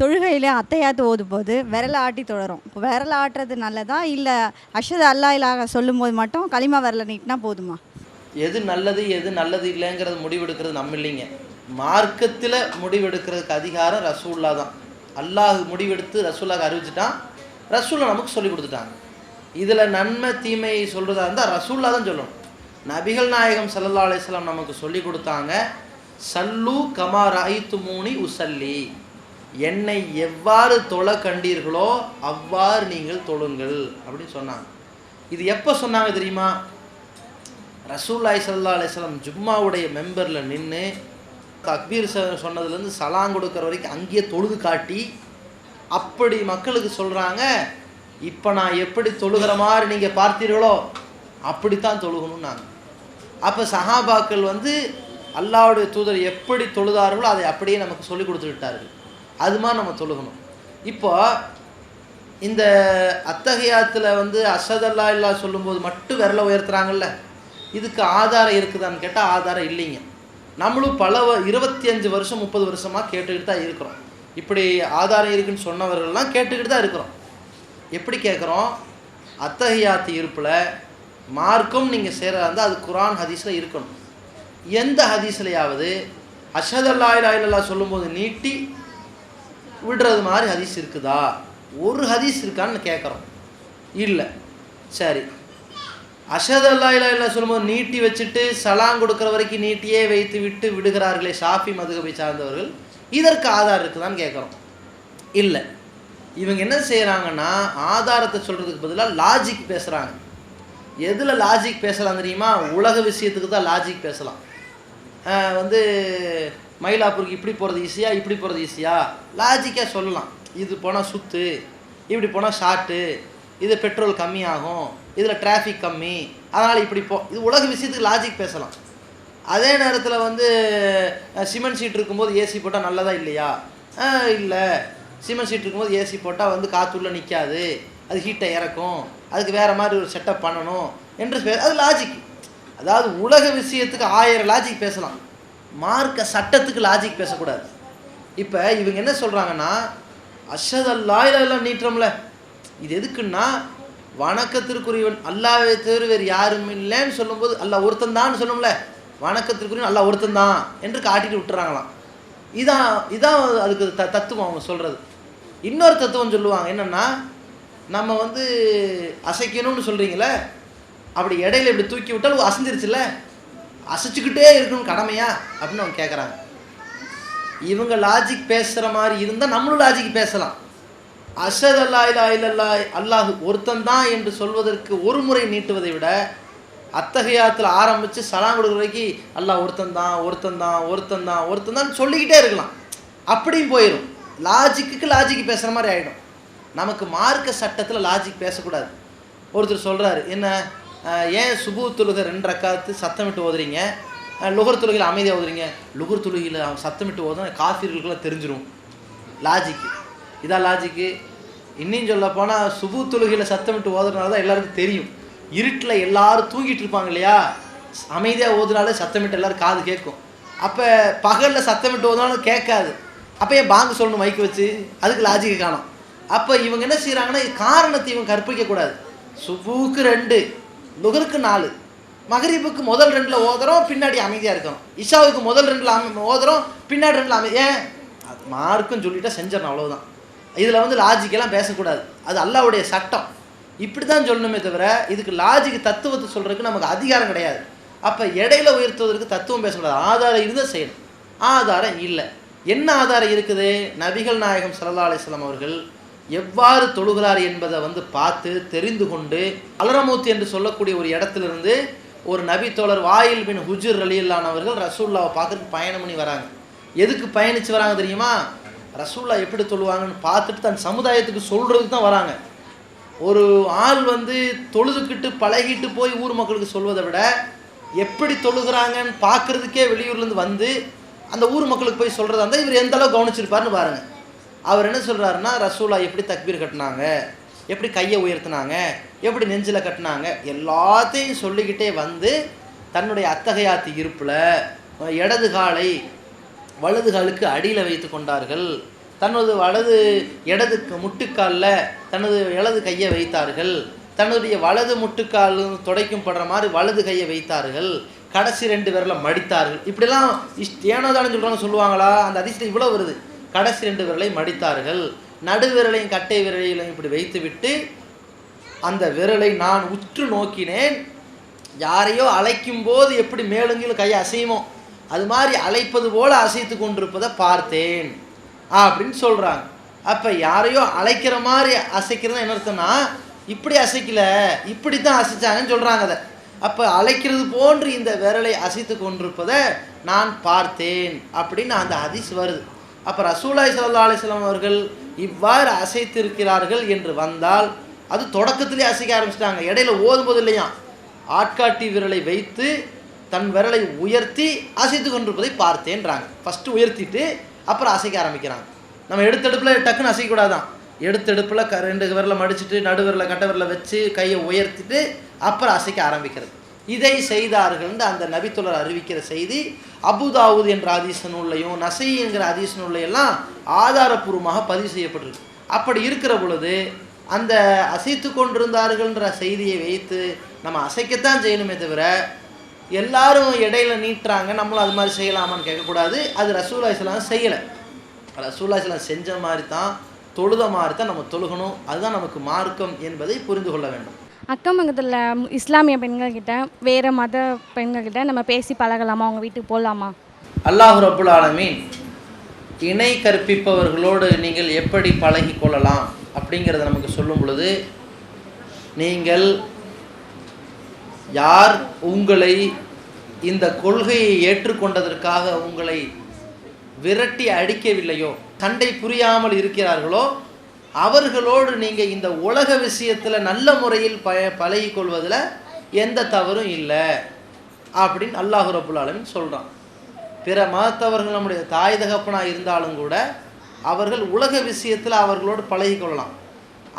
தொழுகையில் அத்தையாத்து ஓதும்போது விரலை ஆட்டி தொழறோம். இப்போ விரலை ஆட்டுறது நல்லதா, இல்லை அஷ்ஹது அல்லா இலாஹ சொல்லும்போது மட்டும் களிமா விரலை நீட்டினா போதுமா? எது நல்லது எது நல்லது இல்லைங்கிறது முடிவெடுக்கிறது நம்ம இல்லைங்க. மார்க்கத்தில் முடிவெடுக்கிறதுக்கு அதிகாரம் ரசூல்லா தான். அல்லாஹ் முடிவெடுத்து ரசூல்லாக்கு அறிவிச்சிட்டான், ரசூல்லா நமக்கு சொல்லி கொடுத்துட்டாங்க. இதில் நன்மை தீமை சொல்கிறதா இருந்தால் ரசூல்லா தான் சொல்லணும். நபிகள் நாயகம் ஸல்லல்லாஹு அலைஹி வஸல்லம் நமக்கு சொல்லி கொடுத்தாங்க, சல்லு கமா ரஅய்துமூனி உஸல்லி, என்னை எவ்வாறு தொழ கண்டீர்களோ அவ்வாறு நீங்கள் தொழுங்கள் அப்படின்னு சொன்னாங்க. இது எப்போ சொன்னாங்க தெரியுமா? ரசூலுல்லாஹி ஸல்லல்லாஹு அலைஹி வஸல்லம் ஜும்மாவுடைய மெம்பரில் நின்று தக்பீர் சொன்னதுலேருந்து சலாம் கொடுக்குற வரைக்கும் அங்கேயே தொழுது காட்டி அப்படி மக்களுக்கு சொல்கிறாங்க, இப்போ நான் எப்படி தொழுகிற மாதிரி நீங்கள் பார்த்தீர்களோ அப்படித்தான் தொழுகணும்னு நாங்கள். அப்போ சஹாபாக்கள் அல்லாஹ்வுடைய தூதர் எப்படி தொழுதார்களோ அதை அப்படியே நமக்கு சொல்லி கொடுத்துட்டார்கள். அது மாதிரி நம்ம தொழுகணும். இப்போ இந்த அத்தகையாத்தில் அஷ்ஹது அல்லா இல்லாஹ் சொல்லும்போது மட்டும் விரலை உயர்த்துறாங்கல்ல, இதுக்கு ஆதாரம் இருக்குதான்னு கேட்டால் ஆதாரம் இல்லைங்க. நம்மளும் 25 வருஷம் 30 வருஷமாக கேட்டுக்கிட்டு தான் இருக்கிறோம். இப்படி ஆதாரம் இருக்குன்னு சொன்னவர்கள்லாம் கேட்டுக்கிட்டு தான் இருக்கிறோம். எப்படி கேட்குறோம்? அத்தஹியாத்து இருப்பில் மார்க்கம் நீங்கள் செய்கிறதா இருந்தால் அது குர்ஆன் ஹதீஸில் இருக்கணும். எந்த ஹதீஸ்லையாவது அஷ்ஹது அல்லா இலாஹ இல்லல்லாஹ் சொல்லும்போது நீட்டி விடுறது மாதிரி ஹதீஸ் இருக்குதா? ஒரு ஹதீஸ் இருக்கான்னு கேட்குறோம். இல்லை. சரி, அஷ்ஹது அல்லா இலாஹ இல்லல்லாஹ் சொல்லும்போது நீட்டி வச்சுட்டு சலாம் கொடுக்குற வரைக்கும் நீட்டியே வைத்து விட்டு விடுகிறார்களே ஷாஃபி மதுஹபை சார்ந்தவர்கள், இதற்கு ஆதாரம் இருக்குதான்னு கேட்குறோம். இல்லை. இவங்க என்ன செய்கிறாங்கன்னா ஆதாரத்தை சொல்கிறதுக்கு பதிலாக லாஜிக் பேசுகிறாங்க. எதில் லாஜிக் பேசலாம் தெரியுமா? உலக விஷயத்துக்கு தான் லாஜிக் பேசலாம். மயிலாப்பூருக்கு இப்படி போகிறது ஈஸியா, இப்படி போகிறது ஈஸியா, லாஜிக்காக சொல்லலாம். இது போனால் சுற்று, இப்படி போனால் ஷார்ட்டு, இது பெட்ரோல் கம்மியாகும், இதில் டிராஃபிக் கம்மி, அதனால் இப்படி இது உலக விஷயத்துக்கு லாஜிக் பேசலாம். அதே நேரத்தில் சிமெண்ட் சீட் இருக்கும்போது ஏசி போட்டால் நல்லதா இல்லையா? இல்லை, சிமெண்ட் சீட் இருக்கும்போது ஏசி போட்டால் காற்றுள்ள நிற்காது, அது ஹீட்டை இறக்கும், அதுக்கு வேறு மாதிரி ஒரு செட்டப் பண்ணணும் என்று அது லாஜிக். அதாவது உலக விஷயத்துக்கு 1000 லாஜிக் பேசலாம், மார்க்க சட்டத்துக்கு லாஜிக் பேசக்கூடாது. இப்போ இவங்க என்ன சொல்கிறாங்கன்னா, அஷ்ஹது அல்லா இலாஹ இல்லல்லாஹ் நீட்டுறோம்ல, இது எதுக்குன்னா வணக்கத்திற்குரியவன் அல்லாஹ்வை தவிர வேறு யாரும் இல்லைன்னு சொல்லும்போது அல்லாஹ் ஒருத்தன் சொல்லணும்ல, வணக்கத்திற்குரியவன் அல்லாஹ் ஒருத்தன் தான் என்று காட்டிட்டு விட்டுறாங்களாம். இதான் அதுக்கு தத்துவம் அவங்க சொல்கிறது. இன்னொரு தத்துவம் சொல்லுவாங்க, என்னென்னா நம்ம அசைக்கணும்னு சொல்கிறீங்களே, அப்படி இடையில இப்படி தூக்கி விட்டால் அசைஞ்சிருச்சுல்ல, அசைச்சிக்கிட்டே இருக்கணும் கடமையா அப்படின்னு அவங்க கேட்குறாங்க. இவங்க லாஜிக் பேசுகிற மாதிரி இருந்தால் நம்மளும் லாஜிக் பேசலாம். அஷ்ஹது அல்லா இலாஹ இல்லல்லாஹ் அல்லாஹ் ஒருத்தன் தான் என்று சொல்வதற்கு ஒரு முறை நீட்டுவதை விட அத்தகையாத்தில் ஆரம்பித்து சலாம் கொடுக்குற வரைக்கும் அல்லாஹ் ஒருத்தன் தான் ஒருத்தன் தான் ஒருத்தன் தான் ஒருத்தன் தான் சொல்லிக்கிட்டே இருக்கலாம். அப்படியும் போயிடும். லாஜிக்கு லாஜிக் பேசுகிற மாதிரி ஆகிடும். நமக்கு மார்க்க சட்டத்தில் லாஜிக் பேசக்கூடாது. ஒருத்தர் சொல்கிறாரு, என்ன ஏன் சுபு தொழுகை 2 ரக்காத்து சத்தமிட்டு ஓதுறீங்க, லுகர் தொழுகையில் அமைதியாக ஓதுறீங்க? லுகர் தொழுகையில் சத்தமிட்டு ஓதுனா காஃபிர்களுக்கெல்லாம் தெரிஞ்சிடும். லாஜிக்கு இதான் லாஜிக்கு. இன்னும் சொல்ல போனால் சுபு தொழுகையில் சத்தமிட்டு ஓதுறதுனால தான் எல்லாருக்கும் தெரியும். இருட்டில் எல்லாரும் தூங்கிட்டு இருப்பாங்க இல்லையா, அமைதியாக ஓதுனாலே சத்தமிட்டு எல்லோரும் காது கேட்கும். அப்போ பகலில் சத்தமிட்டு ஓதுனாலும் கேட்காது. அப்போ ஏன் பாங்கு சொல்லணும் மைக்கு வச்சு? அதுக்கு லாஜிக்கு காணும். அப்போ இவங்க என்ன செய்கிறாங்கன்னா, காரணத்தை இவங்க கற்பிக்கக்கூடாது. சுபுக்கு 2, லுகருக்கு 4, மகரிபுக்கு முதல் 2ல் ஓதுறோம், பின்னாடி அமைதியாக இருக்கணும். இஷாவுக்கு முதல் 2ல் ஓதுறோம், பின்னாடி 2ல் ஏன் மார்க்குன்னு சொல்லிட்டா செஞ்சிடணும், அவ்வளோதான். இதில் லாஜிக்கெல்லாம் பேசக்கூடாது. அது அல்லாஹ்வுடைய சட்டம். இப்படி தான் சொல்லணுமே தவிர இதுக்கு லாஜிக்கு தத்துவத்தை சொல்கிறதுக்கு நமக்கு அதிகாரம் கிடையாது. அப்போ இடையில உயர்த்துவதற்கு தத்துவம் பேசக்கூடாது. ஆதாரம் இருந்தால் செய்யணும், ஆதாரம் இல்லை. என்ன ஆதாரம் இருக்குது? நபிகள் நாயகம் ஸல்லல்லாஹு அலைஹி வஸல்லம் அவர்கள் எவ்வாறு தொழுகிறார் என்பதை பார்த்து தெரிந்து கொண்டு அலரமூத் என்று சொல்லக்கூடிய ஒரு இடத்துலேருந்து ஒரு நபி தோழர் வாயில் பின் ஹுஜர் ரலியல்லாஹு அவர்கள் ரசூலுல்லாஹ்வை பார்க்கறதுக்கு பயணம் பண்ணி வராங்க. எதுக்கு பயணித்து வராங்க தெரியுமா? ரசூலுல்லாஹ் எப்படி தொழுவாங்கன்னு பார்த்துட்டு தன் சமுதாயத்துக்கு சொல்கிறதுக்கு தான் வராங்க. ஒரு ஆள் தொழுதுக்கிட்டு பழகிட்டு போய் ஊர் மக்களுக்கு சொல்வதை விட எப்படி தொழுகிறாங்கன்னு பார்க்குறதுக்கே வெளியூர்லேருந்து அந்த ஊர் மக்களுக்கு போய் சொல்கிறதா இருந்தால் இவர் எந்த அளவு கவனிச்சிருப்பாருன்னு பாருங்கள். அவர் என்ன சொல்கிறாருன்னா, ரசூலுல்லாஹ் எப்படி தக்பீர் கட்டினாங்க, எப்படி கையை உயர்த்தினாங்க, எப்படி நெஞ்சில் கட்டினாங்க, எல்லாத்தையும் சொல்லிக்கிட்டே தன்னுடைய அத்தகையாத்து இருப்பில் இடது காலை வலது காலுக்கு அடியில் வைத்து கொண்டார்கள், தனது இடது முட்டுக்காலில் தனது இடது கையை வைத்தார்கள், தன்னுடைய வலது முட்டுக்கால் துடைக்கும் படுற மாதிரி வலது கையை வைத்தார்கள், கடைசி 2 விரலை மடித்தார்கள். இப்படிலாம் ஏனோதானு சொல்லுவாங்களா? அந்த அதிசயம் இவ்வளோ வருது. கடைசி 2 விரலை மடித்தார்கள், நடுவிரலையும் கட்டை விரலையும் இப்படி வைத்து விட்டு அந்த விரலை நான் உற்று நோக்கினேன். யாரையோ அழைக்கும் போது எப்படி மேலுங்கிலும் கையை அசையுமோ அது மாதிரி அழைப்பது போல அசைத்து கொண்டிருப்பதை பார்த்தேன் அப்படின்னு சொல்கிறாங்க. அப்போ யாரையோ அழைக்கிற மாதிரி அசைக்கிறது என்ன அர்த்தம்னா, இப்படி அசைக்கல, இப்படி தான் அசைச்சாங்கன்னு சொல்கிறாங்க. அதை அப்போ அழைக்கிறது போன்று இந்த விரலை அசைத்து கொண்டிருப்பதை நான் பார்த்தேன் அப்படின்னு அந்த ஹதீஸ் வருது. அப்போ ரசூலுல்லாஹி ஸல்லல்லாஹு அலைஹி வஸல்லம் அவர்கள் இவ்வாறு அசைத்திருக்கிறார்கள் என்று வந்தால் அது தொடக்கத்திலே அசைக்க ஆரம்பிச்சிட்டாங்க, இடையில ஓதும்போது இல்லையா. ஆட்காட்டி விரலை வைத்து தன் விரலை உயர்த்தி அசைத்து கொண்டிருப்பதை பார்த்தேன்றாங்க. ஃபஸ்ட்டு உயர்த்திட்டு அப்புறம் அசைக்க ஆரம்பிக்கிறாங்க. நம்ம எடுத்தெடுப்பில் டக்குன்னு அசைக்கக்கூடாதான். எடுத்தெடுப்பில் 2 விரலை மடிச்சுட்டு நடுவிரலை கட்ட விரலை வச்சு கையை உயர்த்திட்டு அப்புறம் அசைக்க ஆரம்பிக்கிறது. இதை செய்தார்கள் அந்த நபித்தோழர் அறிவிக்கிற செய்தி அபுதாவுத் என்ற ஹதீஸ் நூல்லையும் நசை என்கிற ஹதீஸ் நூல்லையெல்லாம் ஆதாரப்பூர்வமாக பதிவு செய்யப்பட்டிருக்கு. அப்படி இருக்கிற பொழுது அந்த அசைத்து கொண்டிருந்தார்கள்ன்ற செய்தியை வைத்து நம்ம அசைக்கத்தான் செய்யணுமே தவிர எல்லாரும் இடையில நீட்டுறாங்க நம்மளும் அது மாதிரி செய்யலாமான்னு கேட்கக்கூடாது. அது ரசூலுல்லாஹி ஸல்லல்லாஹு அலைஹி வஸல்லம் செய்யலை. ரசூலுல்லாஹி ஸல்லல்லாஹு அலைஹி வஸல்லம் செஞ்ச மாதிரி தான், தொழுத மாதிரி தான் நம்ம தொழுகணும். அதுதான் நமக்கு மார்க்கம் என்பதை புரிந்து கொள்ள வேண்டும். அக்கம் பக்கத்தில் இஸ்லாமிய பெண்கள்கிட்ட வேறு மத பெண்கள்கிட்ட நம்ம பேசி பழகலாமா? அவங்க வீட்டுக்கு போகலாமா? அல்லாஹ் ரப்புல் ஆலமீன் இணை கற்பிப்பவர்களோடு நீங்கள் எப்படி பழகி கொள்ளலாம் அப்படிங்கிறத நமக்கு சொல்லும் பொழுது, நீங்கள் யார் உங்களை இந்த கொள்கையை ஏற்றுக்கொண்டதற்காக உங்களை விரட்டி அடிக்கவில்லையோ, சண்டை புரியாமல் இருக்கிறார்களோ, அவர்களோடு நீங்கள் இந்த உலக விஷயத்தில் நல்ல முறையில் பழகி கொள்வதில் எந்த தவறும் இல்லை அப்படின்னு அல்லாஹ் ரப்புல் ஆலமீன் சொல்கிறான். பிற மதத்தவர்கள் நம்முடைய தாய் தகப்பனாக இருந்தாலும் கூட அவர்கள் உலக விஷயத்தில் அவர்களோடு பழகி கொள்ளலாம்.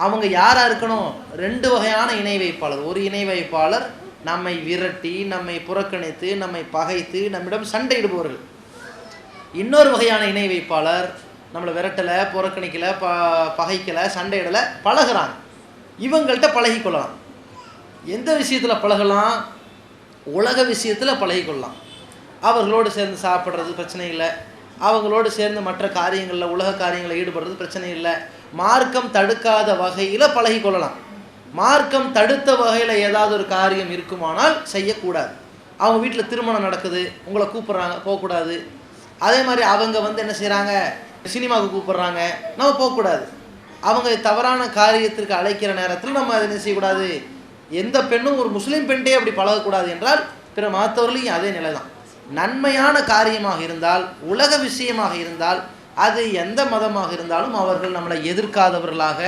அவங்க யாராக இருக்கணும்? 2 வகையான இணை வைப்பாளர். ஒரு இணை வைப்பாளர் நம்மை விரட்டி, நம்மை புறக்கணித்து, நம்மை பகைத்து, நம்மிடம் சண்டையிடுபவர்கள். இன்னொரு வகையான இணை வைப்பாளர் நம்மளை விரட்டலை, புறக்கணிக்கலை, பகைக்கலை, சண்டையிடலை, பழகிறாங்க. இவங்கள்ட்ட பழகி கொள்ளலாம். எந்த விஷயத்தில் பழகலாம்? உலக விஷயத்தில் பழகி கொள்ளலாம். அவர்களோடு சேர்ந்து சாப்பிட்றது பிரச்சனை இல்லை, அவங்களோடு சேர்ந்து மற்ற காரியங்களில் உலக காரியங்களில் ஈடுபடுறது பிரச்சனை இல்லை. மார்க்கம் தடுக்காத வகையில் பழகி கொள்ளலாம். மார்க்கம் தடுத்த வகையில் ஏதாவது ஒரு காரியம் இருக்குமானால் செய்யக்கூடாது. அவங்க வீட்டில் திருமணம் நடக்குது, உங்களை கூப்பிட்றாங்க, போகக்கூடாது. அதே மாதிரி அவங்க என்ன செய்கிறாங்க, சினிமாவுக்கு கூப்பிட்றாங்க, நம்ம போகக்கூடாது. அவங்க தவறான காரியத்திற்கு அழைக்கிற நேரத்தில் நம்ம அதை என்ன செய்யக்கூடாது. எந்த பெண்ணும் ஒரு முஸ்லீம் பெண்டே அப்படி பழகக்கூடாது என்றால் பிற மதத்தவர்களையும் அதே நிலை தான். நன்மையான காரியமாக இருந்தால், உலக விஷயமாக இருந்தால், அது எந்த மதமாக இருந்தாலும் அவர்கள் நம்மளை எதிர்க்காதவர்களாக,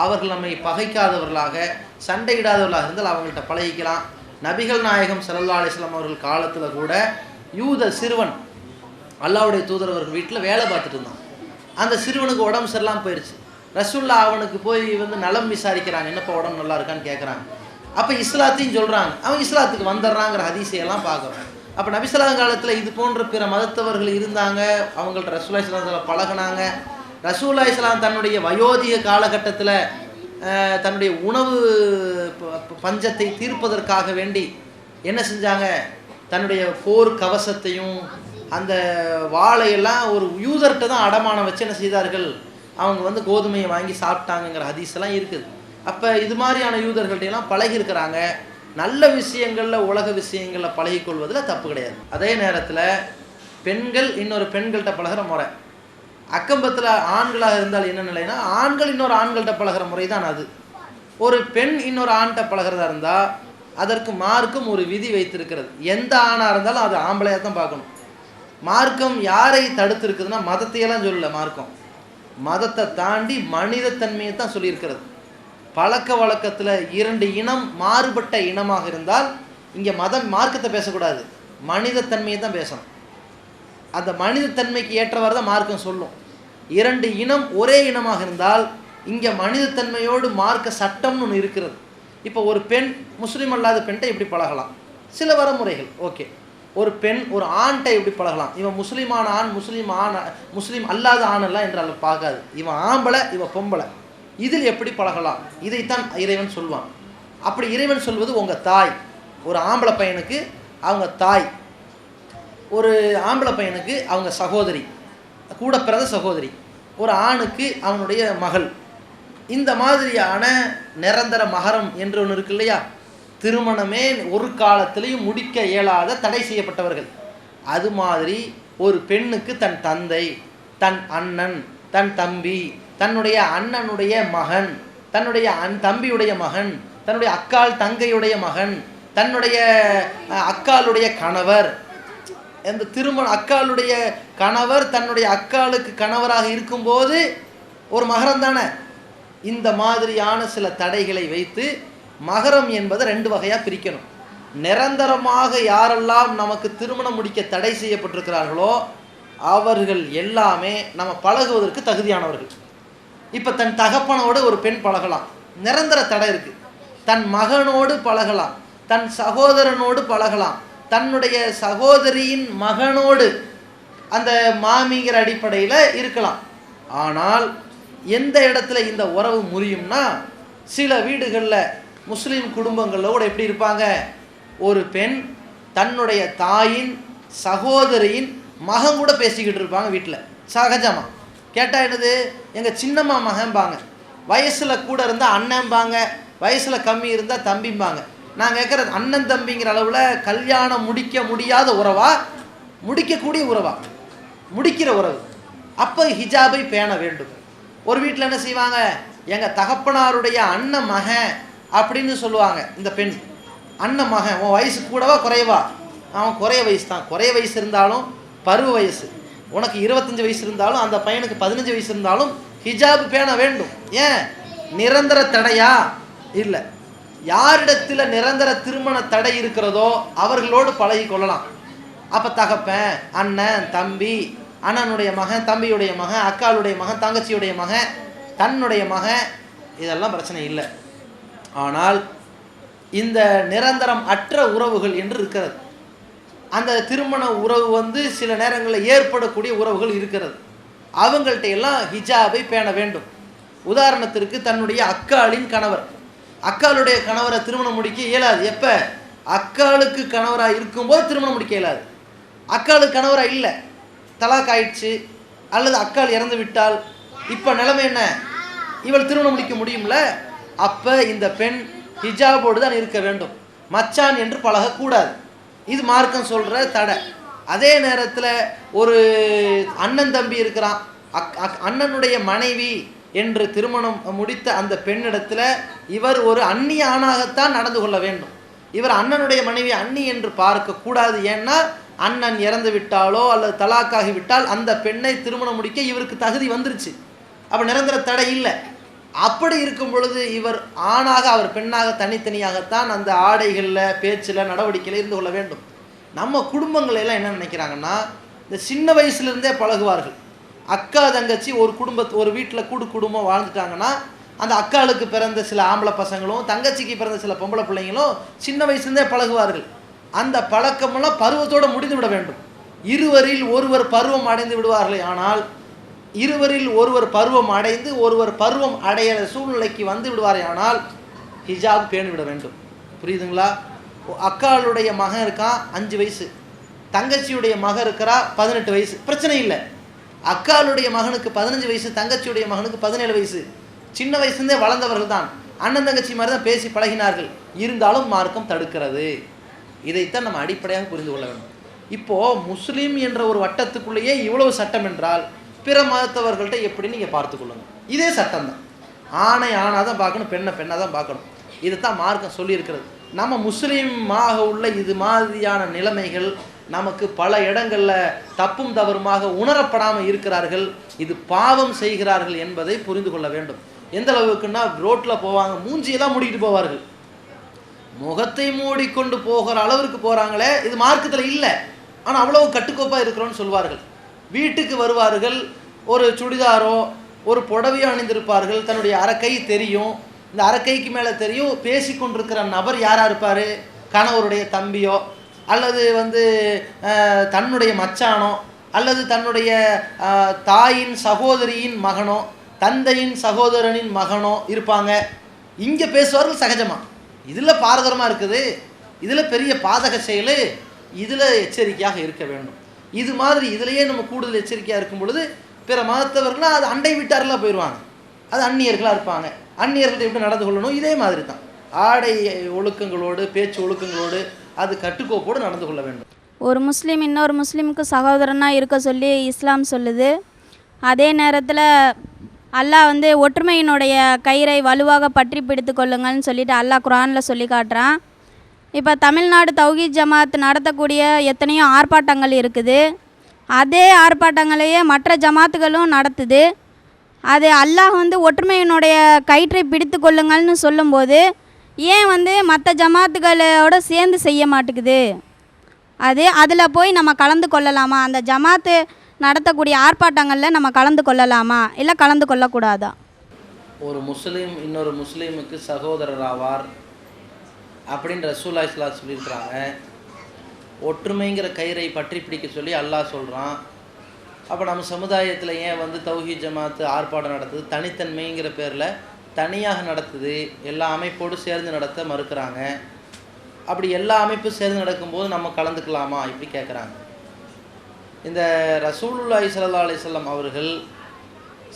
அவர்கள் நம்மை பகைக்காதவர்களாக, சண்டையிடாதவர்களாக இருந்தால் அவங்கள்ட்ட பழகிக்கலாம். நபிகள் நாயகம் ஸல்லல்லாஹு அலைஹி வஸல்லம் அவர்கள் காலத்தில் கூட யூத சிறுவன் அல்லாஹ்வுடைய தூதர் அவர்கள் வீட்டில் வேலை பார்த்துட்டு இருந்தான். அந்த சிறுவனுக்கு உடம்பு சரியில்லாமல் போயிடுச்சு. ரசூலுல்லாஹ் அவனுக்கு போய் நலம் விசாரிக்கிறாங்க, என்னப்பா உடம்பு நல்லா இருக்கான்னு கேட்குறாங்க. அப்போ இஸ்லாத்தையும் சொல்கிறாங்க. அவன் இஸ்லாத்துக்கு வந்துடுறாங்கிற ஹதீஸையெல்லாம் பார்க்குறோம். அப்போ நபி ஸல்லல்லாஹு அலைஹி காலத்தில் இது போன்ற பிற மதத்தவர்கள் இருந்தாங்க, அவங்கள்ட்ட ரசூலுல்லாஹி ஸல்லல்லாஹு அலைஹி வஸல்லம் பழகினாங்க. ரசூலுல்லாஹி ஸல்லல்லாஹு அலைஹி வஸல்லம் தன்னுடைய வயோதிக காலகட்டத்தில் தன்னுடைய உணவு பஞ்சத்தை தீர்ப்பதற்காக வேண்டி என்ன செஞ்சாங்க, தன்னுடைய போர் கவசத்தையும் அந்த வாழையெல்லாம் ஒரு யூதர்கிட்ட தான் அடமானம் வச்சு என்ன செய்தார்கள், அவங்க கோதுமையை வாங்கி சாப்பிட்டாங்கங்கிற ஹதீஸ் எல்லாம் இருக்குது. அப்போ இது மாதிரியான யூதர்கள்ட்டையெல்லாம் பழகிருக்கிறாங்க. நல்ல விஷயங்களில் உலக விஷயங்களில் பழகி கொள்வதில் தப்பு கிடையாது. அதே நேரத்தில் பெண்கள் இன்னொரு பெண்கள்கிட்ட பழகிற முறை, அக்கம்பத்தில் ஆண்களாக இருந்தால் என்ன நிலைனா, ஆண்கள் இன்னொரு ஆண்கள்கிட்ட பழகிற முறை தான் அது. ஒரு பெண் இன்னொரு ஆண்கிட்ட பழகிறதா இருந்தால் அதற்கு மார்க்கம் ஒரு விதி வைத்திருக்கிறது. எந்த ஆணாக இருந்தாலும் அது ஆம்பளையாக தான் பார்க்கணும். மார்க்கம் யாரை தடுத்திருக்குதுன்னா மதத்தையெல்லாம் சொல்லலை. மார்க்கம் மதத்தை தாண்டி மனிதத்தன்மையை தான் சொல்லியிருக்கிறது. பழக்க வழக்கத்தில் 2 இனம் மாறுபட்ட இனமாக இருந்தால் இங்கே மார்க்கத்தை பேசக்கூடாது, மனிதத்தன்மையை தான் பேசணும். அந்த மனிதத்தன்மைக்கு ஏற்றவாறு தான் மார்க்கம் சொல்லும். 2 இனம் ஒரே இனமாக இருந்தால் இங்கே மனிதத்தன்மையோடு மார்க்க சட்டம்னு ஒன்று இருக்கிறது. இப்போ ஒரு பெண் முஸ்லீம் அல்லாத பெண்கிட்ட எப்படி பழகலாம், சில வரமுறைகள் ஓகே. ஒரு பெண் ஒரு ஆண்கிட்ட எப்படி பழகலாம். இவன் முஸ்லீமான ஆண், முஸ்லீம் அல்லாத ஆணெல்லாம் என்றால் பார்க்காது. இவன் ஆம்பளை, இவன் பொம்பளை, இதில் எப்படி பழகலாம், இதைத்தான் இறைவன் சொல்வான். அப்படி இறைவன் சொல்வது உங்கள் தாய். ஒரு ஆம்பளை பையனுக்கு அவங்க தாய், ஒரு ஆம்பளை பையனுக்கு அவங்க சகோதரி, கூட பிறந்த சகோதரி, ஒரு ஆணுக்கு அவனுடைய மகள். இந்த மாதிரியான நிரந்தர மகரம் என்று ஒன்று இருக்கு இல்லையா, திருமணமே ஒரு காலத்திலையும் முடிக்க இயலாத தடை செய்யப்பட்டவர்கள். அது மாதிரி ஒரு பெண்ணுக்கு தன் தந்தை, தன் அண்ணன், தன் தம்பி, தன்னுடைய அண்ணனுடைய மகன், தன்னுடைய தம்பியுடைய மகன், தன்னுடைய அக்காள் தங்கையுடைய மகன், தன்னுடைய அக்காளுடைய கணவர், இந்த திருமணம் அக்காளுடைய கணவர் தன்னுடைய அக்காளுக்கு கணவராக இருக்கும்போது ஒரு மகரம் தானே. இந்த மாதிரியான சில தடைகளை வைத்து மகரம் என்பதை 2 வகையாக பிரிக்கணும். நிரந்தரமாக யாரெல்லாம் நமக்கு திருமணம் முடிக்க தடை செய்யப்பட்டிருக்கிறார்களோ அவர்கள் எல்லாமே நம்ம பழகுவதற்கு தகுதியானவர்கள். இப்போ தன் தகப்பனோடு ஒரு பெண் பழகலாம், நிரந்தர தடை இருக்குது. தன் மகனோடு பழகலாம், தன் சகோதரனோடு பழகலாம், தன்னுடைய சகோதரியின் மகனோடு அந்த மாமிங்கிற அடிப்படையில் இருக்கலாம். ஆனால் எந்த இடத்துல இந்த உறவு முறியும்னா, சில வீடுகளில் முஸ்லீம் குடும்பங்களில் கூட எப்படி இருப்பாங்க, ஒரு பெண் தன்னுடைய தாயின் சகோதரியின் மகன் கூட பேசிக்கிட்டு இருப்பாங்க வீட்டில். சகஜமாக கேட்டால் என்னது, எங்கள் சின்னம்மா மகன்பாங்க, வயசில் கூட இருந்தால் அண்ணன்பாங்க, வயசில் கம்மி இருந்தால் தம்பிம்பாங்க. நான் கேட்குறது, அண்ணன் தம்பிங்கிற அளவில் கல்யாணம் முடிக்க முடியாத உறவா, முடிக்கக்கூடிய உறவா, முடிக்கிற உறவு. அப்போ ஹிஜாபை பேண வேண்டும். ஒரு வீட்டில் என்ன செய்வாங்க, எங்கள் தகப்பனாருடைய அண்ணன் மகன் அப்படின்னு சொல்லுவாங்க. இந்த பெண் அண்ணன் மகன், உன் வயசு கூடவா குறைவா, அவன் குறைய வயசு தான். குறைய வயசு இருந்தாலும் பருவ வயசு. உனக்கு 25 வயசு இருந்தாலும் அந்த பையனுக்கு 15 வயசு இருந்தாலும் ஹிஜாப் பேண வேண்டும். ஏன், நிரந்தர தடையா இல்லை. யாரிடத்தில் நிரந்தர திருமண தடை இருக்கிறதோ அவர்களோடு பழகி கொள்ளலாம். அப்போ தகப்பன், அண்ணன், தம்பி, அண்ணனுடைய மகன், தம்பியுடைய மகன், அக்காளுடைய மகன், தங்கச்சியுடைய மகன், தன்னுடைய மகன், இதெல்லாம் பிரச்சனை இல்லை. ஆனால் இந்த நிரந்தரம் அற்ற உறவுகள் என்று இருக்கிறது. அந்த திருமண உறவு சில நேரங்களில் ஏற்படக்கூடிய உறவுகள் இருக்கிறது. அவங்கள்ட்ட எல்லாம் ஹிஜாபை பேண வேண்டும். உதாரணத்திற்கு தன்னுடைய அக்காளின் கணவர், அக்காளுடைய கணவரை திருமணம் முடிக்க இயலாது. எப்போ, அக்காளுக்கு கணவராக இருக்கும்போது திருமணம் முடிக்க இயலாது. அக்காளுக்கு கணவராக இல்லை, தலாக் ஆயிடுச்சு, அல்லது அக்காள் இறந்து விட்டால் இப்போ நிலைமை என்ன, இவள் திருமணம் முடிக்க முடியும்ல. அப்போ இந்த பெண் ஹிஜாபோடு தான் இருக்க வேண்டும். மச்சான் என்று பழகக்கூடாது. இது மார்க்கம் சொல்கிற தடை. அதே நேரத்தில் ஒரு அண்ணன் தம்பி இருக்கிறான், அண்ணனுடைய மனைவி என்று திருமணம் முடித்த அந்த பெண்ணிடத்தில் இவர் ஒரு அந்நிய ஆணாகத்தான் நடந்து கொள்ள வேண்டும். இவர் அண்ணனுடைய மனைவி அண்ணி என்று பார்க்கக்கூடாது. ஏன்னா அண்ணன் இறந்து விட்டாலோ அல்லது தலாக்காகி விட்டால் அந்த பெண்ணை திருமணம் முடிக்க இவருக்கு தகுதி வந்துருச்சு. அப்போ நிரந்தர தடை இல்லை. அப்படி இருக்கும் பொழுது இவர் ஆணாக அவர் பெண்ணாக தனித்தனியாகத்தான் அந்த ஆடைகளில், பேச்சில், நடவடிக்கையில் இருந்து கொள்ள வேண்டும். நம்ம குடும்பங்களெல்லாம் என்ன நினைக்கிறாங்கன்னா, இந்த சின்ன வயசுலேருந்தே பழகுவார்கள். அக்கா தங்கச்சி ஒரு வீட்டில் குடும்பம் வாழ்ந்துட்டாங்கன்னா அந்த அக்காளுக்கு பிறந்த சில ஆம்பளை பசங்களும் தங்கச்சிக்கு பிறந்த சில பொம்பளை பிள்ளைங்களும் சின்ன வயசுலேருந்தே பழகுவார்கள். அந்த பழக்கமெல்லாம் பருவத்தோடு முடிந்து விட வேண்டும். இருவரில் ஒருவர் பருவம் அடைந்து விடுவார்களே. ஆனால் இருவரில் ஒருவர் பருவம் அடைந்து ஒருவர் பருவம் அடையிற சூழ்நிலைக்கு வந்து விடுவாரே ஆனால் ஹிஜாப் பேணி விட வேண்டும். புரியுதுங்களா? அக்காளுடைய மகன் இருக்கான் 5 வயசு, தங்கச்சியுடைய மகன் இருக்கிறா 18 வயசு, பிரச்சனை இல்லை. அக்காளுடைய மகனுக்கு 15 வயசு, தங்கச்சியுடைய மகனுக்கு 17 வயசு. சின்ன வயசுலேருந்தே வளர்ந்தவர்கள் தான், அண்ணன் தங்கச்சி மாதிரி தான் பேசி பழகினார்கள். இருந்தாலும் மார்க்கம் தடுக்கிறது. இதைத்தான் நம்ம அடிப்படையாக புரிந்து கொள்ள வேண்டும். இப்போது முஸ்லீம் என்ற ஒரு வட்டத்துக்குள்ளேயே இவ்வளவு சட்டம் என்றால் பிற மதத்தவர்கள்ட்ட எப்படி நீங்கள் பார்த்துக்கொள்ளுங்கள். இதே சட்டம் தான். ஆணை ஆணாக தான் பார்க்கணும், பெண்ணை பெண்ணாக தான் பார்க்கணும். இதைத்தான் மார்க்கம் சொல்லியிருக்கிறது. நம்ம முஸ்லீமாக உள்ள இது மாதிரியான நிலைமைகள் நமக்கு பல இடங்களில் தப்பும் தவறுமாக உணரப்படாமல் இருக்கிறார்கள். இது பாவம் செய்கிறார்கள் என்பதை புரிந்து கொள்ள வேண்டும். எந்த அளவுக்குன்னா, ரோட்டில் போவாங்க, மூஞ்சியெல்லாம் மூடிக்கிட்டு போவார்கள், முகத்தை மூடிக்கொண்டு போகிற அளவிற்கு போகிறாங்களே. இது மார்க்கத்தில் இல்லை, ஆனால் அவ்வளவு கட்டுக்கோப்பாக இருக்கிறோன்னு சொல்வார்கள். வீட்டுக்கு வருவார்கள், ஒரு சுடிதாரோ ஒரு புடவையோ அணிந்திருப்பார்கள், தன்னுடைய அரைக்கை தெரியும், இந்த அரைக்கைக்கு மேலே தெரியும். பேசி கொண்டிருக்கிற நபர் யாராக இருப்பார்? கணவருடைய தம்பியோ அல்லது வந்து தன்னுடைய மச்சானோ அல்லது தன்னுடைய தாயின் சகோதரியின் மகனோ தந்தையின் சகோதரனின் மகனோ இருப்பாங்க. இங்கே பேசுவார்கள் சகஜமாக. இதில் பாரதூரமாக இருக்குது, இதில் பெரிய பாதக செயல், இதில் எச்சரிக்கையாக இருக்க வேண்டும். இது மாதிரி இதிலேயே நம்ம கூடுதல் எச்சரிக்கையாக இருக்கும் பொழுது பிற மதத்தவர்கள்லாம் அது அண்டை வீட்டாரெலாம் போயிடுவாங்க, அது அந்நியர்களாக இருப்பாங்க. அந்நியர்கள்ட்ட எப்படி நடந்து கொள்ளணும், இதே மாதிரி தான் ஆடை ஒழுக்கங்களோடு பேச்சு ஒழுக்கங்களோடு அது கட்டுக்கோப்போடு நடந்து கொள்ள வேண்டும். ஒரு முஸ்லீம் இன்னொரு முஸ்லீமுக்கு சகோதரனாக இருக்க சொல்லி இஸ்லாம் சொல்லுது. அதே நேரத்தில் அல்லாஹ் வந்து ஒற்றுமையினுடைய கயிறை வலுவாக பற்றி பிடித்து கொள்ளுங்கள்னு சொல்லிட்டு அல்லாஹ் குர்ஆனில் சொல்லி காட்டுறான். இப்போ தமிழ்நாடு தௌஹீத் ஜமாத் நடத்தக்கூடிய எத்தனையோ ஆர்ப்பாட்டங்கள் இருக்குது. அதே ஆர்ப்பாட்டங்களையே மற்ற ஜமாத்துகளும் நடத்துது. அது அல்லாஹ் வந்து ஒற்றுமையினுடைய கயிற்றை பிடித்து கொள்ளுங்கள்னு சொல்லும்போது ஏன் வந்து மற்ற ஜமாத்துகளோட சேர்ந்து செய்ய மாட்டேங்குது? அதில் போய் நம்ம கலந்து கொள்ளலாமா? அந்த ஜமாத்து நடத்தக்கூடிய ஆர்ப்பாட்டங்களில் நம்ம கலந்து கொள்ளலாமா, இல்லை கலந்து கொள்ளக்கூடாதா? ஒரு முஸ்லீம் இன்னொரு முஸ்லீமுக்கு சகோதரர் ஆவார் அப்படின்னு ரசூலுல்லாஹி ஸல்லல்லாஹு அலைஹி வஸல்லம் சொல்லியிருக்கிறாங்க. ஒற்றுமைங்கிற கயிறை பற்றி பிடிக்க சொல்லி அல்லாஹ் சொல்கிறான். அப்போ நம்ம சமுதாயத்தில் ஏன் வந்து தௌஹீத் ஜமாத்து ஆர்ப்பாட்டம் நடத்துது, தனித்தன்மைங்கிற பேரில் தனியாக நடத்துது, எல்லா அமைப்போடு சேர்ந்து நடத்த மறுக்கிறாங்க. அப்படி எல்லா அமைப்பும் சேர்ந்து நடக்கும்போது நம்ம கலந்துக்கலாமா இப்படி கேட்குறாங்க. இந்த ரசூலுல்லாஹி ஸல்லல்லாஹு அலைஹி வஸல்லம் அவர்கள்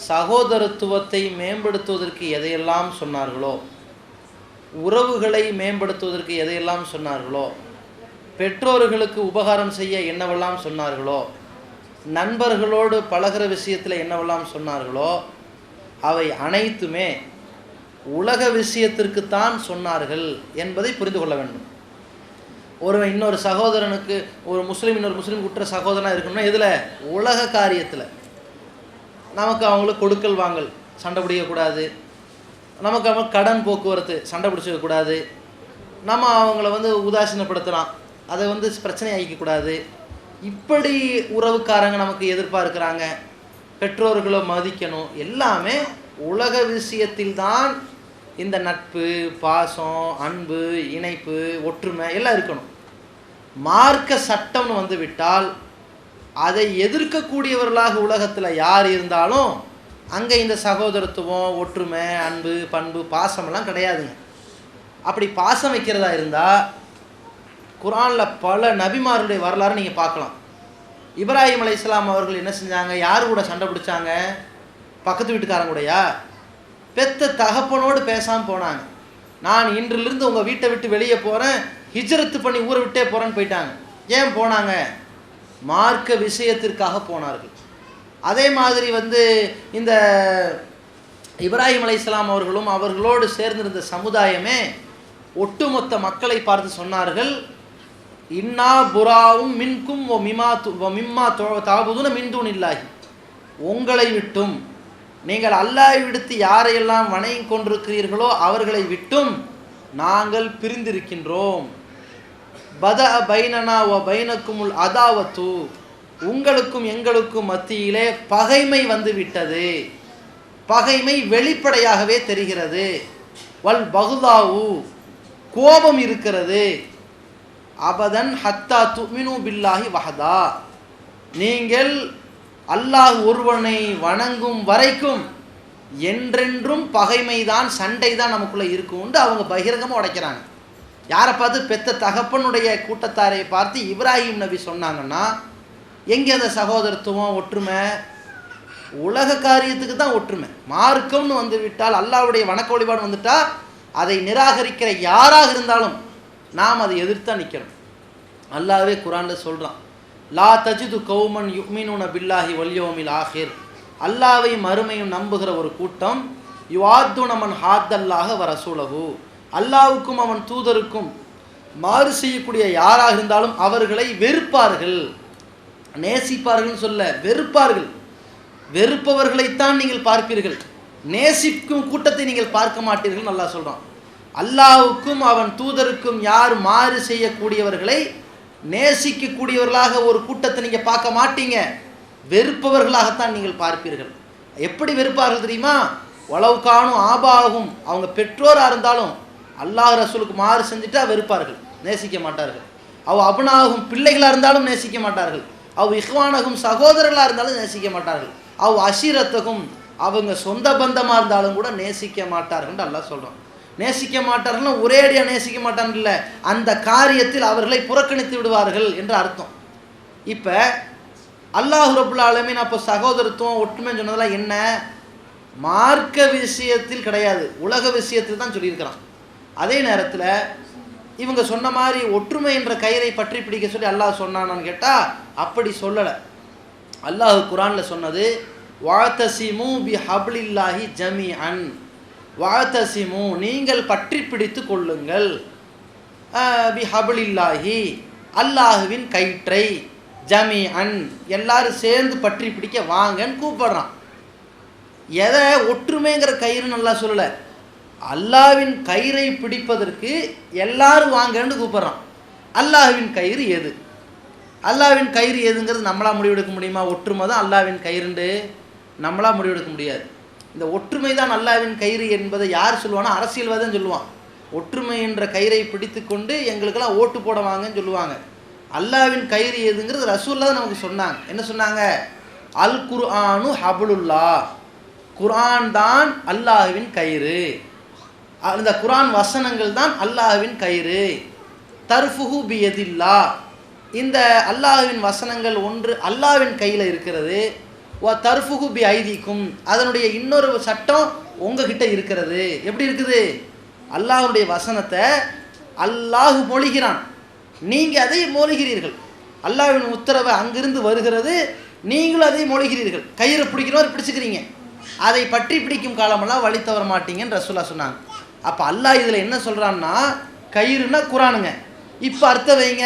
சகோதரத்துவத்தை மேம்படுத்துவதற்கு எதையெல்லாம் சொன்னார்களோ, உறவுகளை மேம்படுத்துவதற்கு எதையெல்லாம் சொன்னார்களோ, பெற்றோர்களுக்கு உபகாரம் செய்ய என்னவெல்லாம் சொன்னார்களோ, நண்பர்களோடு பழகிற விஷயத்தில் என்னவெல்லாம் சொன்னார்களோ, அவை அனைத்துமே உலக விஷயத்திற்குத்தான் சொன்னார்கள் என்பதை புரிந்து கொள்ள வேண்டும். இன்னொரு சகோதரனுக்கு ஒரு முஸ்லீம் இன்னொரு முஸ்லீம் குற்ற சகோதரனாக இருக்கணும்னா இதில் உலக காரியத்தில் நமக்கு அவங்களுக்கு கொடுக்கல் வாங்கல் சண்டை பிடிக்கக்கூடாது, நமக்கு அவங்க கடன் போக்குவரத்து சண்டை பிடிச்சிக்கக்கூடாது, நம்ம அவங்கள வந்து உதாசீனப்படுத்தலாம், அதை வந்து பிரச்சனை ஆகிக்கக்கூடாது. இப்படி உறவுக்காரங்க நமக்கு எதிர்பார்க்குறாங்க, பெற்றோர்களை மதிக்கணும். எல்லாமே உலக விஷயத்தில்தான் இந்த நட்பு, பாசம், அன்பு, இணைப்பு, ஒற்றுமை எல்லாம் இருக்கணும். மார்க்க சட்டம்னு வந்து விட்டால் அதை எதிர்க்கக்கூடியவர்களாக உலகத்தில் யார் இருந்தாலும் அங்கே இந்த சகோதரத்துவம், ஒற்றுமை, அன்பு, பண்பு, பாசமெல்லாம் கிடையாதுங்க. அப்படி பாசம் வைக்கிறதா இருந்தால் குர்ஆனில் பல நபிமார்களுடைய வரலாறு நீங்கள் பார்க்கலாம். இப்ராஹிம் அலைஹிஸ்ஸலாம் அவர்கள் என்ன செஞ்சாங்க, யார் கூட சண்டை பிடிச்சாங்க? பக்கத்து வீட்டுக்காரங்க கூடயா? பெத்த தகப்பனோடு பேசாமல் போனாங்க. நான் இன்றிலிருந்து உங்கள் வீட்டை விட்டு வெளியே போகிறேன், ஹிஜ்ரத்து பண்ணி ஊரை விட்டே போகிறேன்னு போயிட்டாங்க. ஏன் போனாங்க? மார்க்க விஷயத்திற்காக போனார்கள். அதே மாதிரி வந்து இந்த இப்ராஹிம் அலைஹிஸ்ஸலாம் அவர்களும் அவர்களோடு சேர்ந்திருந்த சமுதாயமே ஒட்டுமொத்த மக்களை பார்த்து சொன்னார்கள், இன்னா புராவும் மின்கும் மிம்மா தாபுதுன மின்தூன் இல்லாஹி, உங்களை விட்டும் நீங்கள் அல்லாஹ்வை விடுத்து யாரையெல்லாம் வணங்கி கொண்டிருக்கிறீர்களோ அவர்களை விட்டும் நாங்கள் பிரிந்திருக்கின்றோம். பத பைனனா வ பைனக்குமுல் அதாவத்து, உங்களுக்கும் எங்களுக்கும் மத்தியிலே பகைமை வந்து விட்டது, பகைமை வெளிப்படையாகவே தெரிகிறது. வல் பகுதாவு, கோபம் இருக்கிறது. அபதன் ஹத்தா துமினு பில்லாஹி வஹதா, நீங்கள் அல்லாஹ் ஒருவனை வணங்கும் வரைக்கும் என்றென்றும் பகைமைதான், சண்டை தான் நமக்குள்ளே இருக்கும்னு அவங்க பகிரங்கமாக உடைக்கிறாங்க. யாரை பார்த்து? பெத்த தகப்பனுடைய கூட்டத்தாரை பார்த்து இப்ராஹிம் நபி சொன்னாங்கன்னா எங்கே அந்த சகோதரத்துவம், ஒற்றுமை? உலக காரியத்துக்கு தான் ஒற்றுமை. மார்க்கம்னு வந்து விட்டால், அல்லாஹ்வுடைய வணக்க வழிபாடு வந்துட்டால் அதை நிராகரிக்கிற யாராக இருந்தாலும் நாம் அதை எதிர்த்தா நிற்கிறோம். அல்லாஹ்வே குர்ஆனில் சொல்கிறான், லா தஜிது கௌமன் யுமினுன பில்லாஹி வல் யௌமில் ஆஹிர், அல்லாஹ்வை மறுமையும் நம்புகிற ஒரு கூட்டம், யுஆத்துன மன் ஹாத்தல்லாஹ வ ரசூலஹு, அல்லாஹ்வுக்கும் அவன் தூதருக்கும் மாறு செய்யக்கூடிய யாராக இருந்தாலும் அவர்களை வெறுப்பார்கள். நேசிப்பார்கள் சொல்ல, வெறுப்பார்கள். வெறுப்பவர்களைத்தான் நீங்கள் பார்ப்பீர்கள், நேசிக்கும் கூட்டத்தை நீங்கள் பார்க்க மாட்டீர்கள். அல்லாஹ் சொல்கிறான், அல்லாஹ்வுக்கும் அவன் தூதருக்கும் யார் மாறு செய்யக்கூடியவர்களை நேசிக்கக்கூடியவர்களாக ஒரு கூட்டத்தை நீங்கள் பார்க்க மாட்டீங்க, வெறுப்பவர்களாகத்தான் நீங்கள் பார்ப்பீர்கள். எப்படி வெறுப்பார்கள் தெரியுமா? வலவுக்கானும் ஆபாகும், அவங்க பெற்றோராக இருந்தாலும் அல்லாஹ் ரசூலுக்கு மாறு செஞ்சுட்டா வெறுப்பார்கள், நேசிக்க மாட்டார்கள். அவ் அபுனாகும் பிள்ளைகளாக இருந்தாலும் நேசிக்க மாட்டார்கள், அவ் இஹ்வானகும் சகோதரர்களாக இருந்தாலும் நேசிக்க மாட்டார்கள், அவ் அஷீரத்தகும் அவங்க சொந்த பந்தமாக இருந்தாலும் கூட நேசிக்க மாட்டார்கள் அல்லாஹ் சொல்கிறான். நேசிக்க மாட்டார்கள்னா ஒரேடியாக நேசிக்க மாட்டார்கள் இல்லை, அந்த காரியத்தில் அவர்களை புறக்கணித்து விடுவார்கள் என்று அர்த்தம். இப்போ அல்லாஹ் ரப்புல் ஆலமீன் அப்போ சகோதரத்துவம் ஒற்றுமை சொன்னதெல்லாம் என்ன? மார்க்க விஷயத்தில் கிடையாது, உலக விஷயத்தில் தான் சொல்லியிருக்கிறான். அதே நேரத்தில் இவங்க சொன்ன மாதிரி ஒற்றுமை என்ற கயிறை பற்றி பிடிக்க சொல்லி அல்லாஹ் சொன்னான்னு கேட்டால் அப்படி சொல்லலை. அல்லாஹ் குரானில் சொன்னது வஅதஸிமு பிஹப்லில்லாஹி ஜமீஅன், வஅதஸிமு நீங்கள் பற்றி பிடித்து கொள்ளுங்கள், பிஹப்லில்லாஹி அல்லாஹுவின் கயிற்றை, ஜமீஅன் எல்லாரும் சேர்ந்து பற்றி பிடிக்க வாங்கன்னு கூப்பிடுறான். எதை ஒற்றுமைங்கிற கயிறுன்னு நல்லா சொல்லலை, அல்லாஹ்வின் கயிறை பிடிப்பதற்கு எல்லாரும் வாங்கன்னு கூப்பிட்றான். அல்லாஹ்வின் கயிறு எது? அல்லாஹ்வின் கயிறு எதுங்கிறது நம்மளாக முடிவெடுக்க முடியுமா? ஒற்றுமை தான் அல்லாஹ்வின் கயிறுண்டு நம்மளாக முடிவெடுக்க முடியாது. இந்த ஒற்றுமை தான் அல்லாஹ்வின் கயிறு என்பதை யார் சொல்லுவானா? அரசியல்வாதம் சொல்லுவான். ஒற்றுமை என்ற கயிறை பிடித்து கொண்டு எங்களுக்கெல்லாம் ஓட்டு போட வாங்கன்னு சொல்லுவாங்க. அல்லாஹ்வின் கயிறு எதுங்கிறது ரசூலுல்லாஹ் தான் நமக்கு சொன்னாங்க. என்ன சொன்னாங்க? அல் குர்ஆனு ஹபுலுல்லா, குர்ஆன் தான் அல்லாஹ்வின் கயிறு, அந்த குர்ஆன் வசனங்கள் தான் அல்லாஹ்வின் கயிறு. தர்ஃபுஹு பியதில்லா, இந்த அல்லாஹ்வின் வசனங்கள் ஒன்று அல்லாஹ்வின் கையில் இருக்கிறது. வ தர்ஃபுஹு பி ஐதீக்கும், அதனுடைய இன்னொரு சட்டம் உங்ககிட்ட இருக்கிறது. எப்படி இருக்குது? அல்லாஹ்வுடைய வசனத்தை அல்லாஹ் மொழிகிறான், நீங்கள் அதை மொழிகிறீர்கள். அல்லாஹ்வின் உத்தரவை அங்கிருந்து வருகிறது, நீங்களும் அதை மொழிகிறீர்கள். கயிறை பிடிக்கிறவர் பிடிச்சிக்கிறீங்க, அதை பற்றி பிடிக்கும் காலமெல்லாம் வழி தவற மாட்டீங்கன்னு ரசூலா சொன்னாங்க. அப்போ அல்லாஹ் இதில் என்ன சொல்கிறான்னா, கயிறுனா குரானுங்க. இப்போ அர்த்தம் வைங்க,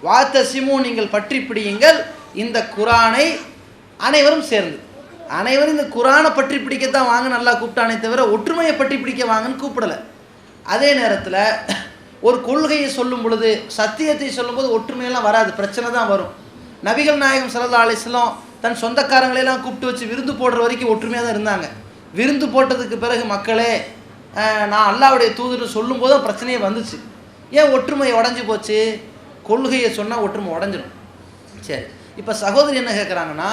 வாத்தசிமு நீங்கள் பற்றி பிடியுங்கள் இந்த குரானை, அனைவரும் சேர்ந்து, அனைவரும் இந்த குரானை பற்றி பிடிக்கத்தான் வாங்க நல்லா கூப்பிட்டானே தவிர ஒற்றுமையை பற்றி பிடிக்க வாங்கன்னு கூப்பிடலை. அதே நேரத்தில் ஒரு கொள்கையை சொல்லும் பொழுது, சத்தியத்தை சொல்லும்போது ஒற்றுமையெல்லாம் வராது, பிரச்சனை தான் வரும். நபிகள் நாயகம் ஸல்லல்லாஹு அலைஹி வஸல்லம் தன் சொந்தக்காரங்களையெல்லாம் கூப்பிட்டு வச்சு விருந்து போடுற வரைக்கும் ஒற்றுமையாக தான் இருந்தாங்க. விருந்து போட்டதுக்கு பிறகு மக்களே நான் அல்லாஹ்வுடைய தூதர்னு சொல்லும் போது தான் பிரச்சனையே வந்துச்சு. ஏன் ஒற்றுமை உடஞ்சி போச்சு? கொள்கையை சொன்னால் ஒற்றுமை உடஞ்சிடும். சரி, இப்போ சகோதரி என்ன கேட்குறாங்கன்னா,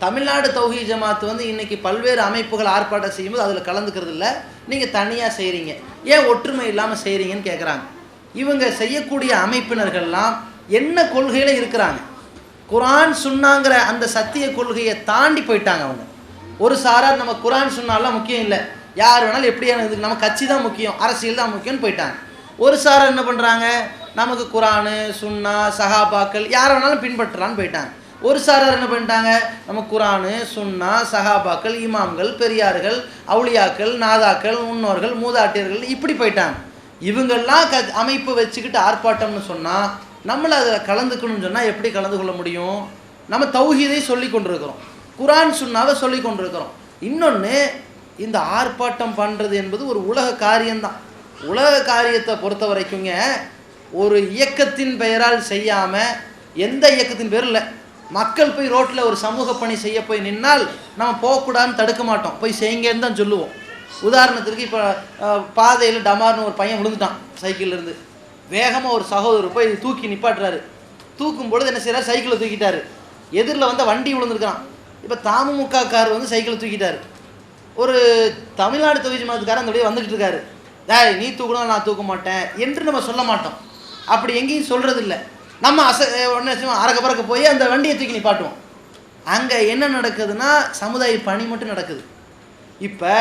தமிழ்நாடு தௌஹீத் ஜமாத் வந்து இன்றைக்கி பல்வேறு அமைப்புகள் ஆர்ப்பாட்டம் செய்யும்போது அதில் கலந்துக்கிறது இல்லை, நீங்கள் தனியாக செய்கிறீங்க, ஏன் ஒற்றுமை இல்லாமல் செய்கிறீங்கன்னு கேட்குறாங்க. இவங்க செய்யக்கூடிய அமைப்பினர்கள்லாம் என்ன கொள்கையில் இருக்கிறாங்க? குர்ஆன் சுன்னாங்கிற அந்த சத்திய கொள்கையை தாண்டி போயிட்டாங்க அவங்க. ஒரு சாரார் நம்ம குர்ஆன் சுன்னாலாம் முக்கியம் இல்லை, யார் வேணாலும் எப்படியான இதுக்கு நம்ம கட்சி தான் முக்கியம், அரசியல் தான் முக்கியம்னு போயிட்டாங்க. ஒரு சாரார் என்ன பண்ணுறாங்க, நமக்கு குர்ஆனு சுன்னா சஹாபாக்கள் யார் வேணாலும் பின்பற்றலான்னு போயிட்டாங்க. ஒரு சாரார் என்ன பண்ணிட்டாங்க, நம்ம குர்ஆனு சுன்னா சஹாபாக்கள் இமாம்கள் பெரியார்கள் அவுலியாக்கள் நாதாக்கள் முன்னோர்கள் மூதாட்டியர்கள் இப்படி போயிட்டாங்க. இவங்கெல்லாம் அமைப்பு வச்சுக்கிட்டு ஆர்ப்பாட்டம்னு சொன்னால் நம்மளை அதில் கலந்துக்கணும்னு சொன்னால் எப்படி கலந்து கொள்ள முடியும்? நம்ம தௌஹீதை சொல்லி கொண்டிருக்கிறோம், குர்ஆன் சுன்னாவை சொல்லி கொண்டிருக்கிறோம். இன்னொன்று, இந்த ஆர்ப்பாட்டம் பண்ணுறது என்பது ஒரு உலக காரியம்தான். உலக காரியத்தை பொறுத்த வரைக்குங்க ஒரு இயக்கத்தின் பெயரால் செய்யாமல், எந்த இயக்கத்தின் பேரும் இல்லை, மக்கள் போய் ரோட்டில் ஒரு சமூக பணி செய்ய போய் நின்னால் நம்ம போகக்கூடாதுன்னு தடுக்க மாட்டோம், போய் செய்யுங்கன்னு தான் சொல்லுவோம். உதாரணத்துக்கு இப்போ பாதையில் டமார்னு ஒரு பையன் விழுந்துட்டான் சைக்கிள்லேருந்து, வேகமாக ஒரு சகோதரர் போய் தூக்கி நிப்பாட்டுறாரு. தூக்கும் பொழுது என்ன செய்கிறார், சைக்கிளை தூக்கிட்டாரு. எதிரில் வந்து வண்டி விழுந்துருக்கான். இப்போ தமுமுக கார் வந்து சைக்கிளை தூக்கிட்டார். ஒரு தமிழ்நாடு தௌஹீத் ஜமாத்துக்காரர் அந்த வழியே வந்துக்கிட்டு இருக்காரு. நீ தூக்கணும் நான் தூக்க மாட்டேன் என்று நம்ம சொல்ல மாட்டோம், அப்படி எங்கேயும் சொல்கிறது இல்லை. நம்ம உடனே அரக்க பறக்க போய் அந்த வண்டியை தூக்கி நிப்பாட்டுவோம். அங்கே என்ன நடக்குதுன்னா சமுதாய பணி மட்டும் நடக்குது. இப்போ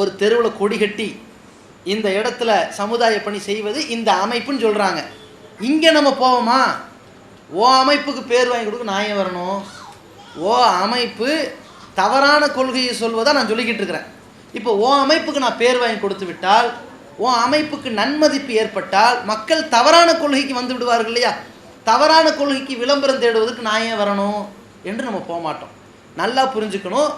ஒரு தெருவில் கொடி கட்டி இந்த இடத்துல சமுதாய பணி செய்வது இந்த அமைப்புன்னு சொல்கிறாங்க. இங்கே நம்ம போவோமா? ஓ அமைப்புக்கு பேர் வாங்கி கொடுக்க நான் ஏன் வரணும்? ஓ அமைப்பு தவறான கொள்கையை சொல்வதாக நான் சொல்லிக்கிட்டு இருக்கிறேன். இப்போ ஓ அமைப்புக்கு நான் பேர் வாங்கி கொடுத்து விட்டால், ஓ அமைப்புக்கு நன்மதிப்பு ஏற்பட்டால் மக்கள் தவறான கொள்கைக்கு வந்து விடுவார்கள் இல்லையா? தவறான கொள்கைக்கு விளம்பரம் தேடுவதற்கு நான் ஏன் வரணும் என்று நம்ம போக மாட்டோம். நல்லா புரிஞ்சுக்கணும்,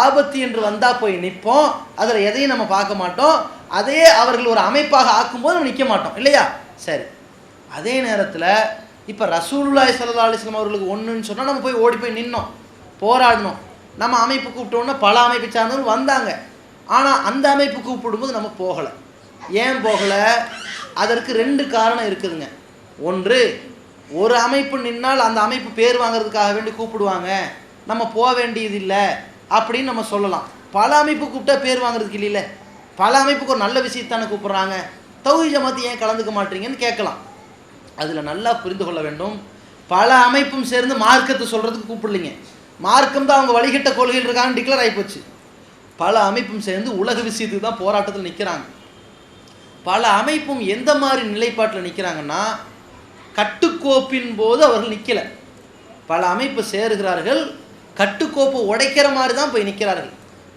ஆபத்து என்று வந்தால் போய் நிற்போம், அதில் எதையும் நம்ம பார்க்க மாட்டோம். அதே அவர்கள் ஒரு அமைப்பாக ஆக்கும்போது நம்ம நிற்க மாட்டோம் இல்லையா? சரி, அதே நேரத்தில் இப்போ ரசூலுல்லாஹி ஸல்லல்லாஹு அலைஹி வஸல்லம் அவர்களுக்கு ஒன்றுன்னு சொன்னால் நம்ம போய் ஓடி போய் நின்னோம், போராடணும். நம்ம அமைப்பு கூப்பிட்டோன்னா பல அமைப்பை சார்ந்தவங்க வந்தாங்க, ஆனால் அந்த அமைப்பு கூப்பிடும்போது நம்ம போகலை. ஏன் போகலை? அதற்கு ரெண்டு காரணம் இருக்குதுங்க. ஒன்று, ஒரு அமைப்பு நின்னால் அந்த அமைப்பு பேர் வாங்குறதுக்காக வேண்டி கூப்பிடுவாங்க, நம்ம போக வேண்டியது இல்லை அப்படின்னு நம்ம சொல்லலாம். பல அமைப்பு கூப்பிட்டா பேர் வாங்குறதுக்கு இல்லைல்ல, பல அமைப்புக்கு ஒரு நல்ல விஷயத்தானே கூப்பிட்றாங்க, தௌஹீத் ஜமாத் ஏன் கலந்துக்க மாட்டீங்கன்னு கேட்கலாம். அதில் நல்லா புரிந்து கொள்ள வேண்டும், பல அமைப்பும் சேர்ந்து மார்க்கத்தை சொல்கிறதுக்கு கூப்பிடலிங்க. மார்க்கம் தான் அவங்க வழிகட்ட கொள்கையில் இருக்கான்னு டிக்ளேர் ஆகிப்போச்சு. பல அமைப்பும் சேர்ந்து உலக விஷயத்துக்கு தான் போராட்டத்தில் நிற்கிறாங்க. பல அமைப்பும் எந்த மாதிரி நிலைப்பாட்டில் நிற்கிறாங்கன்னா, கட்டுக்கோப்பின் போது அவர்கள் நிற்கலை. பல அமைப்பு சேருகிறார்கள், கட்டுக்கோப்பு உடைக்கிற மாதிரி தான் போய் நிற்கிறார்கள்.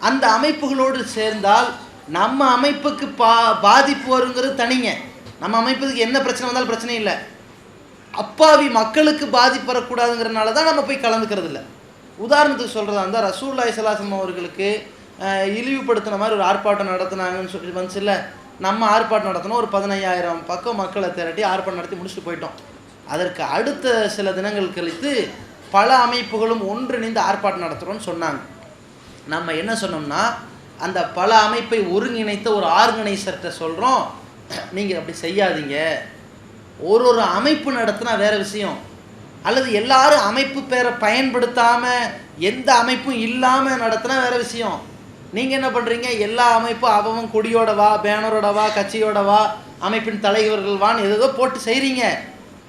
அந்த அமைப்புகளோடு சேர்ந்தால் நம்ம அமைப்புக்கு பாதிப்பு வருங்கிறது தனிங்க. நம்ம அமைப்புக்கு என்ன பிரச்சனை வந்தாலும் பிரச்சனை இல்லை, அப்பாவி மக்களுக்கு பாதிப்பு வரக்கூடாதுங்கிறனால தான் நம்ம போய் கலந்துக்கிறது இல்லை. உதாரணத்துக்கு சொல்கிறதா இருந்தால், ரசூலுல்லாஹி ஸல்லல்லாஹு அலைஹி வஸல்லம் அவர்களுக்கு இழிவுபடுத்தின மாதிரி ஒரு ஆர்ப்பாட்டம் நடத்தினாங்கன்னு சொல்லி வந்துச்சு இல்லை. நம்ம ஆர்ப்பாட்டம் நடத்தினோம், ஒரு 15,000 பக்கம் மக்களை திரட்டி ஆர்ப்பாட்டம் நடத்தி முடிச்சுட்டு போயிட்டோம். அதற்கு அடுத்த சில தினங்கள் கழித்து பல அமைப்புகளும் ஒன்றிணைந்து ஆர்ப்பாட்டம் நடத்துகிறோன்னு சொன்னாங்க. நம்ம என்ன சொன்னோம்னா, அந்த பல அமைப்பை ஒருங்கிணைத்த ஒரு ஆர்கனைசர்கிட்ட சொல்கிறோம், நீங்கள் அப்படி செய்யாதீங்க, ஒரு அமைப்பு நடத்தினா வேறு விஷயம், அல்லது எல்லாரும் அமைப்பு பேரை பயன்படுத்தாமல் எந்த அமைப்பும் இல்லாமல் நடத்தினா வேறு விஷயம். நீங்கள் என்ன பண்ணுறீங்க, எல்லா அமைப்பும் அவன் கொடியோட வா, பேனரோட வா, கட்சியோட வா, அமைப்பின் தலைவர்கள் வான்னு ஏதோ போட்டு செய்கிறீங்க.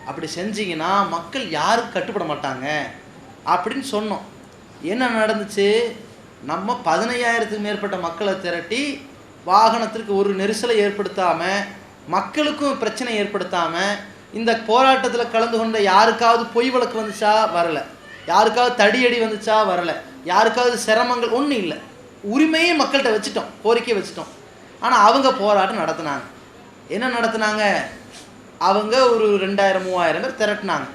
அப்படி செஞ்சீங்கன்னா மக்கள் யாரும் கட்டுப்பட மாட்டாங்க அப்படின்னு சொன்னோம். என்ன நடந்துச்சு, நம்ம 15,000க்கு மேற்பட்ட மக்களை திரட்டி வாகனத்திற்கு ஒரு நெரிசலை ஏற்படுத்தாமல், மக்களுக்கும் பிரச்சனை ஏற்படுத்தாமல், இந்த போராட்டத்தில் கலந்து கொண்ட யாருக்காவது பொய் வழக்கு வந்துச்சா? வரலை. யாருக்காவது தடியடி வந்துச்சா? வரலை. யாருக்காவது சிரமங்கள் ஒன்றும் இல்லை. உரிமையே மக்கள்கிட்ட வச்சுட்டோம், கோரிக்கையை வச்சுட்டோம். ஆனால் அவங்க போராட்டம் நடத்தினாங்க. என்ன நடத்தினாங்க, அவங்க ஒரு 2,000-3,000 பேர் திரட்டினாங்க.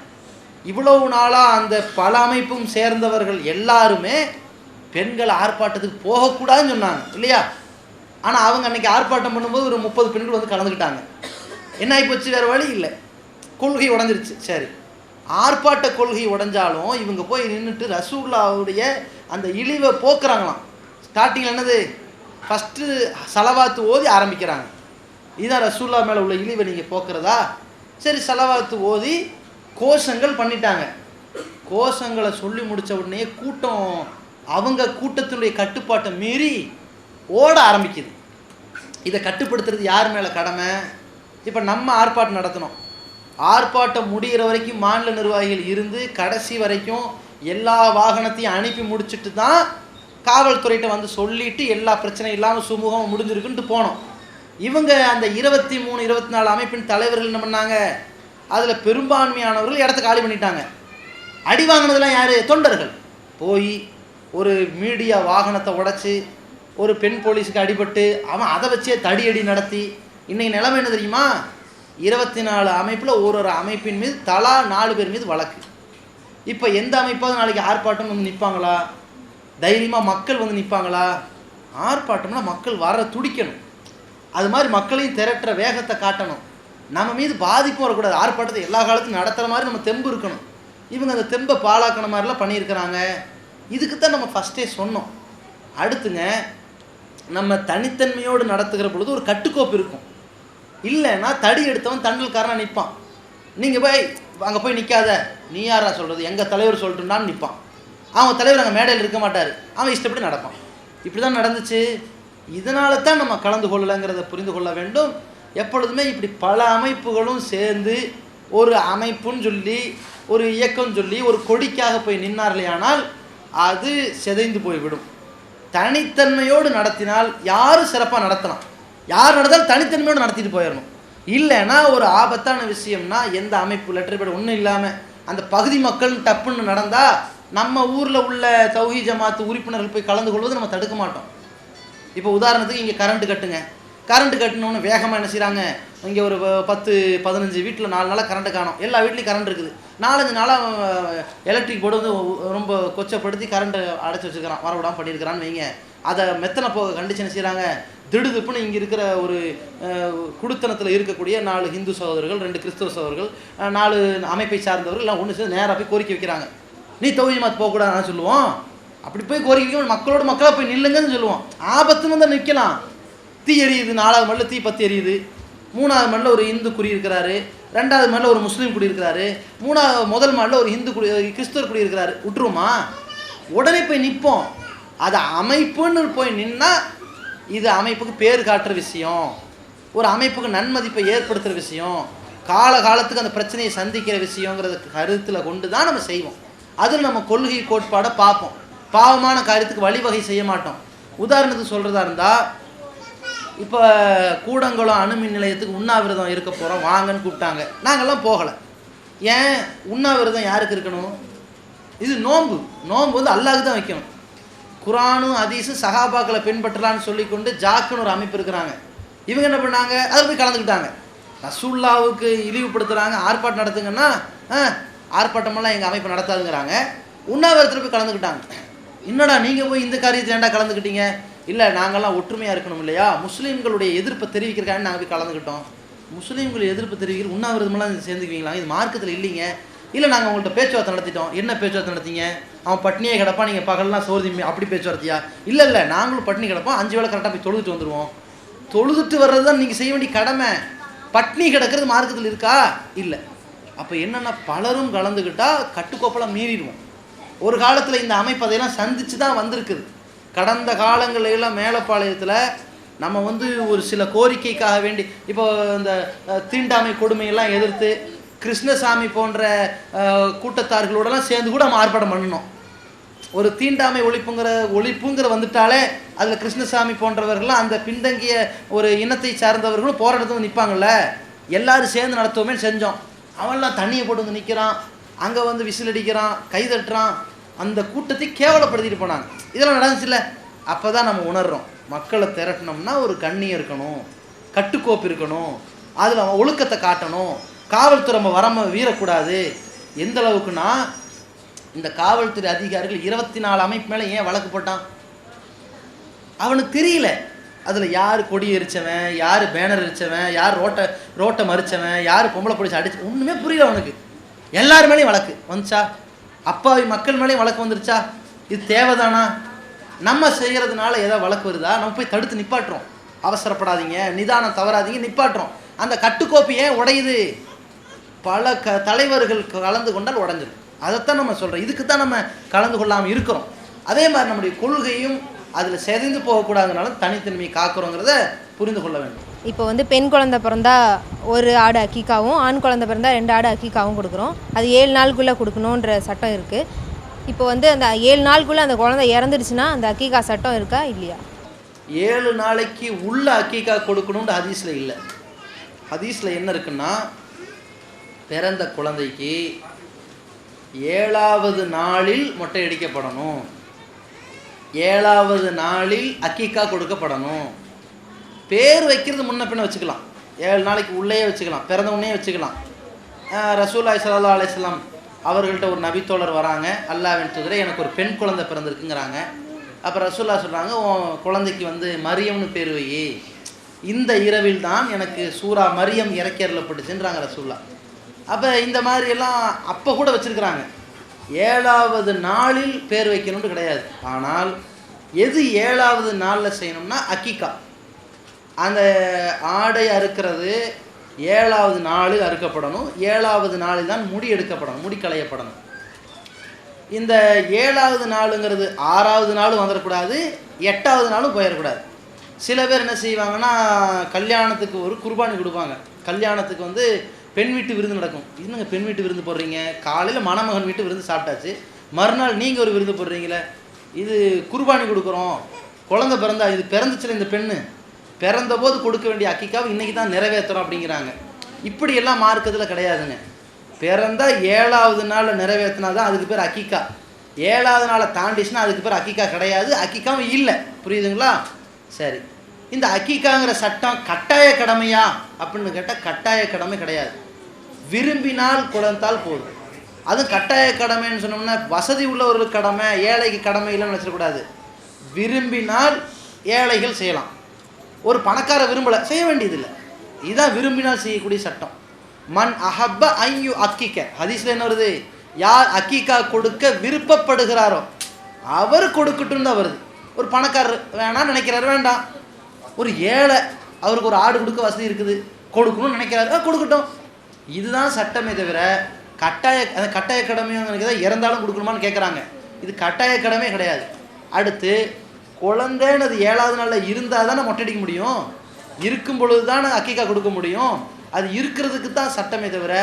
இவ்வளவு நாளாக அந்த பல அமைப்பும் சேர்ந்தவர்கள் எல்லாருமே பெண்கள் ஆர்ப்பாட்டத்துக்கு போகக்கூடாதுன்னு சொன்னாங்க இல்லையா. ஆனால் அவங்க அன்றைக்கி ஆர்ப்பாட்டம் பண்ணும்போது ஒரு 30 பெண்கள் வந்து கலந்துக்கிட்டாங்க. என்ன ஆகிப்போச்சு, வேறு வழி இல்லை, கொள்கை உடஞ்சிருச்சு. சரி, ஆர்ப்பாட்ட கொள்கை உடஞ்சாலும் இவங்க போய் நின்றுட்டு ரசூலுல்லாஹ்வுடைய அந்த இழிவை போக்குறாங்களாம். ஸ்டார்டிங்கில் என்னது, ஃபஸ்ட்டு சலவாத்து ஓதி ஆரம்பிக்கிறாங்க. இதுதான் ரசூலுல்லாஹ் மேலே உள்ள இழிவை நீங்கள் போக்குறதா? சரி, சலவாத்து ஓதி கோஷங்கள் பண்ணிட்டாங்க. கோஷங்களை சொல்லி முடித்த உடனே கூட்டம் அவங்க கூட்டத்தினுடைய கட்டுப்பாட்டை மீறி ஓட ஆரம்பிக்குது. இதை கட்டுப்படுத்துறது யார் மேலே கடமை? இப்போ நம்ம ஆர்ப்பாட்டம் நடத்தினோம், ஆர்ப்பாட்டம் முடிகிற வரைக்கும் மாநில நிர்வாகிகள் இருந்து கடைசி வரைக்கும் எல்லா வாகனத்தையும் அனுப்பி முடிச்சுட்டு தான் காவல்துறையிட்ட வந்து சொல்லிவிட்டு எல்லா பிரச்சனையும் இல்லாமல் சுமூகமாக முடிஞ்சிருக்குன்ட்டு போனோம். இவங்க அந்த 23-24 அமைப்பின் தலைவர்கள் என்ன பண்ணாங்க, அதில் பெரும்பான்மையானவர்கள் இடத்த காலி பண்ணிட்டாங்க. அடி வாங்கினதெல்லாம் யார்? தொண்டர்கள். போய் ஒரு மீடியா வாகனத்தை உடைச்சி ஒரு பெண் போலீஸுக்கு அடிபட்டு அவன் அதை வச்சே தடியடி நடத்தி, இன்றைக்கி நிலைமை என்ன தெரியுமா, 24 அமைப்பில் ஒரு அமைப்பின் மீது தலா 4 பேர் மீது வழக்கு. இப்போ எந்த அமைப்பாவது நாளைக்கு ஆர்ப்பாட்டம் வந்து நிற்பாங்களா? தைரியமாக மக்கள் வந்து நிற்பாங்களா? ஆர்ப்பாட்டம்னா மக்கள் வர துடிக்கணும், அது மாதிரி மக்களையும் திரட்டுற வேகத்தை காட்டணும், நம்ம மீது பாதிப்பும் வரக்கூடாது. ஆர்ப்பாட்டத்தை எல்லா காலத்தையும் நடத்துகிற மாதிரி நம்ம தெம்பு இருக்கணும். இவங்க அந்த தெம்பை பாழாக்கின மாதிரிலாம் பண்ணியிருக்கிறாங்க. இதுக்கு தான் நம்ம ஃபஸ்ட்டே சொன்னோம். அடுத்துங்க, நம்ம தனித்தன்மையோடு நடத்துகிற பொழுது ஒரு கட்டுக்கோப்பு இருக்கும். இல்லைன்னா தடி எடுத்தவன் தண்டல்காரனாக நிற்பான். நீங்கள் போய் அங்கே போய் நிற்காத, நீ யாரா சொல்கிறது, எங்கள் தலைவர் சொல்லிட்டுனான்னு நிற்பான். அவன் தலைவர் அங்கே மேடையில் இருக்க மாட்டார், அவன் இஷ்டப்படி நடப்பான். இப்படி தான் நடந்துச்சு. இதனால தான் நம்ம கலந்து கொள்ளலைங்கிறத புரிந்து கொள்ள வேண்டும். எப்பொழுதுமே இப்படி பல அமைப்புகளும் சேர்ந்து ஒரு அமைப்புன்னு சொல்லி ஒரு இயக்கம் சொல்லி ஒரு கொடிக்காக போய் நின்னார்களேயானால் அது சிதைந்து போய்விடும். தனித்தன்மையோடு நடத்தினால் யாரும் சிறப்பாக நடத்தலாம், யார் நடந்தாலும் தனித்தன்மையோடு நடத்திட்டு போயிடணும். இல்லைன்னா ஒரு ஆபத்தான விஷயம்னா, எந்த அமைப்பு லெட்டர் பேட் ஒன்றும் இல்லாமல் அந்த பகுதி மக்கள் டப்புன்னு நடந்தால் நம்ம ஊரில் உள்ள தௌஹீத் ஜமாத் உறுப்பினர்கள் போய் கலந்து கொள்வது நம்ம தடுக்க மாட்டோம். இப்போ உதாரணத்துக்கு இங்கே கரண்ட்டு கட்டுங்க, கரண்ட்டு கட்டணுன்னு வேகமாக என்ன செய்கிறாங்க, இங்கே ஒரு 10-15 வீட்டில் 4 நாளாக கரண்ட்டு காணும். எல்லா வீட்லேயும் கரண்ட் இருக்குது. 4-5 நாளாக எலக்ட்ரிக் போர்டு வந்து ரொம்ப கொச்சப்படுத்தி கரண்ட்டு அடைச்சி வச்சுருக்கிறான், வரவிடாமல் பண்ணியிருக்கிறான்னு வைங்க. அதை மெத்தனை போக கண்டிச்சு என்ன செய்கிறாங்க, திடுதுப்புன்னு இங்கே இருக்கிற ஒரு குடுத்தனத்தில் இருக்கக்கூடிய 4 ஹிந்து சகோதரர்கள், 2 கிறிஸ்தவ சகோதரர்கள், 4 அமைப்பை சார்ந்தவர்கள் எல்லாம் ஒன்று சேர்ந்து நேராக போய் கோரிக்கை வைக்கிறாங்க. நீ தௌஹீத் ஜமாத் போகக்கூடாதுன்னு சொல்லுவோம். அப்படி போய் கோரிக்கை வைக்க மக்களோட மக்களாக போய் நில்லுங்கன்னு சொல்லுவோம். ஆபத்துன்னு தான் நிற்கலாம். தீ எரியுது, 4வது மல்ல தீ பற்றி எரியுது, 3வது மாடியில் ஒரு இந்து குடியிருக்கிறாரு, 2வது மாடியில் ஒரு முஸ்லீம் குடியிருக்கிறாரு, முதல் மாடியில் ஒரு கிறிஸ்தவர் குடியிருக்கிறாரு. விட்டுருமா? உடனே போய் நிற்போம். அது அமைப்புன்னு போய் நின்னா இது அமைப்புக்கு பேர் காட்டுற விஷயம், ஒரு அமைப்புக்கு நன்மதிப்பை ஏற்படுத்துகிற விஷயம், காலத்துக்கு அந்த பிரச்சனையை சந்திக்கிற விஷயங்கிறத கருத்தில் கொண்டு தான் நம்ம செய்வோம். அதில் நம்ம கொள்கை கோட்பாடை பார்ப்போம். பாவமான காரியத்துக்கு வழிவகை செய்ய மாட்டோம். உதாரணத்துக்கு சொல்கிறதா இருந்தால், இப்போ கூடங்குளம் அணுமின் நிலையத்துக்கு உண்ணாவிரதம் இருக்க போகிறோம் வாங்கன்னு கூப்பிட்டாங்க. நாங்கள்லாம் போகலை. ஏன்? உண்ணாவிரதம் யாருக்கு இருக்கணும்? இது நோன்பு வந்து அல்லாஹ்க்கு தான் வைக்கணும். குரானும் ஹதீஸும் சஹாபாக்களை பின்பற்றலான்னு சொல்லிக்கொண்டு ஜாக்குன்னு ஒரு அமைப்பு இருக்கிறாங்க. இவங்க என்ன பண்ணாங்க? அதில் போய் கலந்துக்கிட்டாங்க. ரசூலுல்லாவுக்கு இழிவுபடுத்துகிறாங்க, ஆர்ப்பாட்டம் நடத்துங்கன்னா ஆர்ப்பாட்டமெல்லாம் எங்கள் அமைப்பு நடத்தாதுங்கிறாங்க. உண்ணாவிரதத்தில் போய் கலந்துக்கிட்டாங்க. என்னடா நீங்கள் போய் இந்த காரியத்தில் ஏன்டா கலந்துக்கிட்டீங்க? இல்லை, நாங்கள்லாம் ஒற்றுமையாக இருக்கணும் இல்லையா, முஸ்லீம்களுடைய எதிர்ப்பை தெரிவிக்கிறக்காக நாங்கள் போய் கலந்துக்கிட்டோம். முஸ்லீம்கள் எதிர்ப்பு தெரிவிக்கிற உண்ணாவிரதமெல்லாம் சேர்ந்துக்குவீங்களா? இது மார்க்கத்தில் இல்லைங்க. இல்லை, நாங்கள் உங்கள்கிட்ட பேச்சுவார்த்தை நடத்திட்டோம். என்ன பேச்சுவார்த்தை நடத்திங்க? அவன் பட்னியே கிடப்பான், நீங்கள் பகல்லாம் சோறு திம்பி, அப்படி பேச்சுவார்த்தையா? இல்லை, நாங்களும் பட்னி கிடப்போம், 5 வேளை கரெக்டாக போய் தொழுதுட்டு வந்துடுவோம். தொழுதுட்டு வர்றது தான் நீங்கள் செய்ய வேண்டிய கடமை. பட்னி கிடக்கிறது மார்க்கத்தில் இருக்கா? இல்லை. அப்போ என்னென்னா, பலரும் கலந்துக்கிட்டால் கட்டுக்கோப்பெல்லாம் மீறிடுவோம். ஒரு காலத்தில் இந்த அமைப்பு அதையெல்லாம் சந்தித்து தான் வந்திருக்குது. கடந்த காலங்களெல்லாம் மேலப்பாளையத்தில் நம்ம வந்து ஒரு சில கோரிக்கைக்காக வேண்டி, இப்போ இந்த தீண்டாமை கொடுமையெல்லாம் எதிர்த்து கிருஷ்ணசாமி போன்ற கூட்டத்தார்களோடலாம் சேர்ந்து கூட நம்ம ஆர்ப்பாட்டம் பண்ணணும். ஒரு தீண்டாமை ஒழிப்புங்கிற வந்துட்டாலே அதில் கிருஷ்ணசாமி போன்றவர்கள்லாம் அந்த பின்தங்கிய ஒரு இனத்தை சார்ந்தவர்களும் போராட்டத்துக்கு நிற்பாங்கள்ல, எல்லாரும் சேர்ந்து நடத்துவோமே செஞ்சோம். அவன்லாம் தண்ணியை போட்டு வந்து நிற்கிறான், அங்கே வந்து விசில் அடிக்கிறான், கை தட்டுறான், அந்த கூட்டத்தை கேவலப்படுத்திட்டு போனாங்க. இதெல்லாம் நடந்துச்சுல்ல. அப்போ தான் நம்ம உணர்றோம், மக்களை திரட்டணும்னா ஒரு கண்ணியம் இருக்கணும், கட்டுக்கோப்பு இருக்கணும், அதில் அவன் ஒழுக்கத்தை காட்டணும், காவல்துறை நம்ம வரம வீரக்கூடாது. எந்த அளவுக்குன்னா, இந்த காவல்துறை அதிகாரிகள் 24 அமைப்பு மேலே ஏன் வழக்கு போட்டான்? அவனுக்கு தெரியல அதில் யார் கொடி எரிச்சவன், யார் பேனர் எரிச்சவன், யார் ரோட்டை மறிச்சவன், யார் பொம்பளை பிடிச்சி அடிச்சு, ஒன்றுமே புரியல அவனுக்கு. எல்லார் மேலேயும் வழக்கு வந்துச்சா? அப்பாவி மக்கள் மேலேயும் வழக்கு வந்துருச்சா? இது தேவைதானா? நம்ம செய்கிறதுனால ஏதாவது வழக்கு வருதா? நம்ம போய் தடுத்து நிப்பாட்டுறோம். அவசரப்படாதீங்க, நிதானம் தவறாதீங்க, நிப்பாட்டுறோம். அந்த கட்டுக்கோப்பு ஏன் உடையுது? பல தலைவர்கள் கலந்து கொண்டால் உடஞ்சிடும். அதைத்தான் நம்ம சொல்கிறோம். இதுக்கு தான் நம்ம கலந்து கொள்ளாமல் இருக்கிறோம். அதே மாதிரி நம்முடைய கொள்கையும் அதில் செறிந்து போகக்கூடாதுனால தனித்தன்மையை காக்கிறோங்கிறத புரிந்து கொள்ள வேண்டும். இப்போ வந்து பெண் குழந்தை பிறந்தா 1 ஆடு அக்கீக்காவும், ஆண் குழந்தை பிறந்தா 2 ஆடு அக்கீக்காவும் கொடுக்குறோம். அது 7 நாளுக்குள்ளே கொடுக்கணுன்ற சட்டம் இருக்குது. இப்போ வந்து அந்த 7 நாளுக்குள்ளே அந்த குழந்தை இறந்துடுச்சுன்னா அந்த அக்கீக்கா சட்டம் இருக்கா இல்லையா? 7 நாளைக்கு உள்ள அக்கீக்கா கொடுக்கணும்னு ஹதீஸில் இல்லை. ஹதீஸில் என்ன இருக்குன்னா, பிறந்த குழந்தைக்கு 7வது நாளில் மொட்டை அடிக்கப்படணும், 7வது நாளில் அக்கீக்கா கொடுக்கப்படணும். பேர் வைக்கிறது முன்ன பின்ன வச்சுக்கலாம், 7 நாளைக்கு உள்ளேயே வச்சுக்கலாம், பிறந்த உடனே வச்சுக்கலாம். ரசூலுல்லாஹி ஸல்லல்லாஹு அலைஹி வஸல்லம் அவர்கள்ட்ட ஒரு நபித்தோழர் வராங்க, அல்லாஹ்வின் தூதரே எனக்கு ஒரு பெண் குழந்தை பிறந்திருக்குங்கிறாங்க. அப்போ ரசூலுல்லாஹ் சொல்கிறாங்க, உன் குழந்தைக்கு வந்து மரியம்னு பேர் வை, இந்த இரவில் தான் எனக்கு சூரா மரியம் இறக்கேறப்பட்டுச்சுன்றாங்க ரசூலுல்லாஹ். அப்போ இந்த மாதிரி எல்லாம் அப்போ கூட வச்சுருக்கிறாங்க. 7வது நாளில் பேர் வைக்கணும்னு கிடையாது. ஆனால் எது 7வது நாளில் செய்யணும்னா அக்கீக்கா. அந்த ஆடை அறுக்கிறது 7வது நாளில் அறுக்கப்படணும். 7வது நாளில் தான் முடி எடுக்கப்படணும், முடி களையப்படணும். இந்த 7வது நாளுங்கிறது 6வது நாளும் வந்துடக்கூடாது, 8வது நாளும் போயிடக்கூடாது. சில பேர் என்ன செய்வாங்கன்னா, கல்யாணத்துக்கு ஒரு குர்பானி கொடுப்பாங்க. கல்யாணத்துக்கு வந்து பெண் வீட்டு விருந்து நடக்கும். இன்னுங்க பெண் வீட்டு விருந்து போடுறீங்க, காலையில் மணமகன் வீட்டு விருந்து சாப்பிட்டாச்சு, மறுநாள் நீங்கள் ஒரு விருந்து போடுறீங்களே, இது குர்பானி கொடுக்குறோம், குழந்தை பிறந்தா, இது பிறந்துச்சுல இந்த பெண்ணு, பிறந்தபோது கொடுக்க வேண்டிய அக்கீக்காவை இன்றைக்கி தான் நிறைவேற்றுறோம் அப்படிங்கிறாங்க. இப்படியெல்லாம் மார்க்கத்தில் கிடையாதுங்க. பிறந்தா 7வது நாளில் நிறைவேற்றினா தான் அதுக்கு பேர் அக்கீக்கா. 7வது நாளை தாண்டிச்சுன்னா அதுக்கு பேர் அக்கீக்கா கிடையாது, அக்கீக்காவும் இல்லை. புரியுதுங்களா? சரி, இந்த அக்கீக்காங்கிற சட்டம் கட்டாய கடமையா அப்படின்னு கேட்டால் கட்டாய கடமை கிடையாது. விரும்பினால் குழந்தால் போதும். அதுவும் கட்டாய கடமைன்னு சொன்னோம்னா வசதி உள்ளவர்களுக்கு கடமை, ஏழைக்கு கடமை இல்லைன்னு வச்சிடக்கூடாது. விரும்பினால் ஏழைகள் செய்யலாம். ஒரு பணக்கார விரும்பலை, செய்ய வேண்டியதில்லை. இதுதான் விரும்பினால் செய்யக்கூடிய சட்டம். மன் அஹப்ப ஐயு அக்கீக்க, ஹதீஸில் என்ன வருது? யார் அக்கீக்கா கொடுக்க விருப்பப்படுகிறாரோ அவர் கொடுக்கட்டும் தான் வருது. ஒரு பணக்காரர் வேணாம்னு நினைக்கிறாரு, வேண்டாம். ஒரு ஏழை, அவருக்கு ஒரு ஆடு கொடுக்க வசதி இருக்குது, கொடுக்கணும்னு நினைக்கிறாரு, கொடுக்கட்டும். இதுதான் சட்டமே தவிர அந்த கட்டாய கடமைங்கிறது தான் இறந்தாலும் கொடுக்கணுமான்னு கேட்குறாங்க. இது கட்டாய கடமை கிடையாது. அடுத்து குழந்தைன்னு அது 7வது நாளில் இருந்தால் தானே மொட்டையடிக்க முடியும், இருக்கும் பொழுது தானே அக்கீக்கா கொடுக்க முடியும். அது இருக்கிறதுக்கு தான் சட்டமே தவிர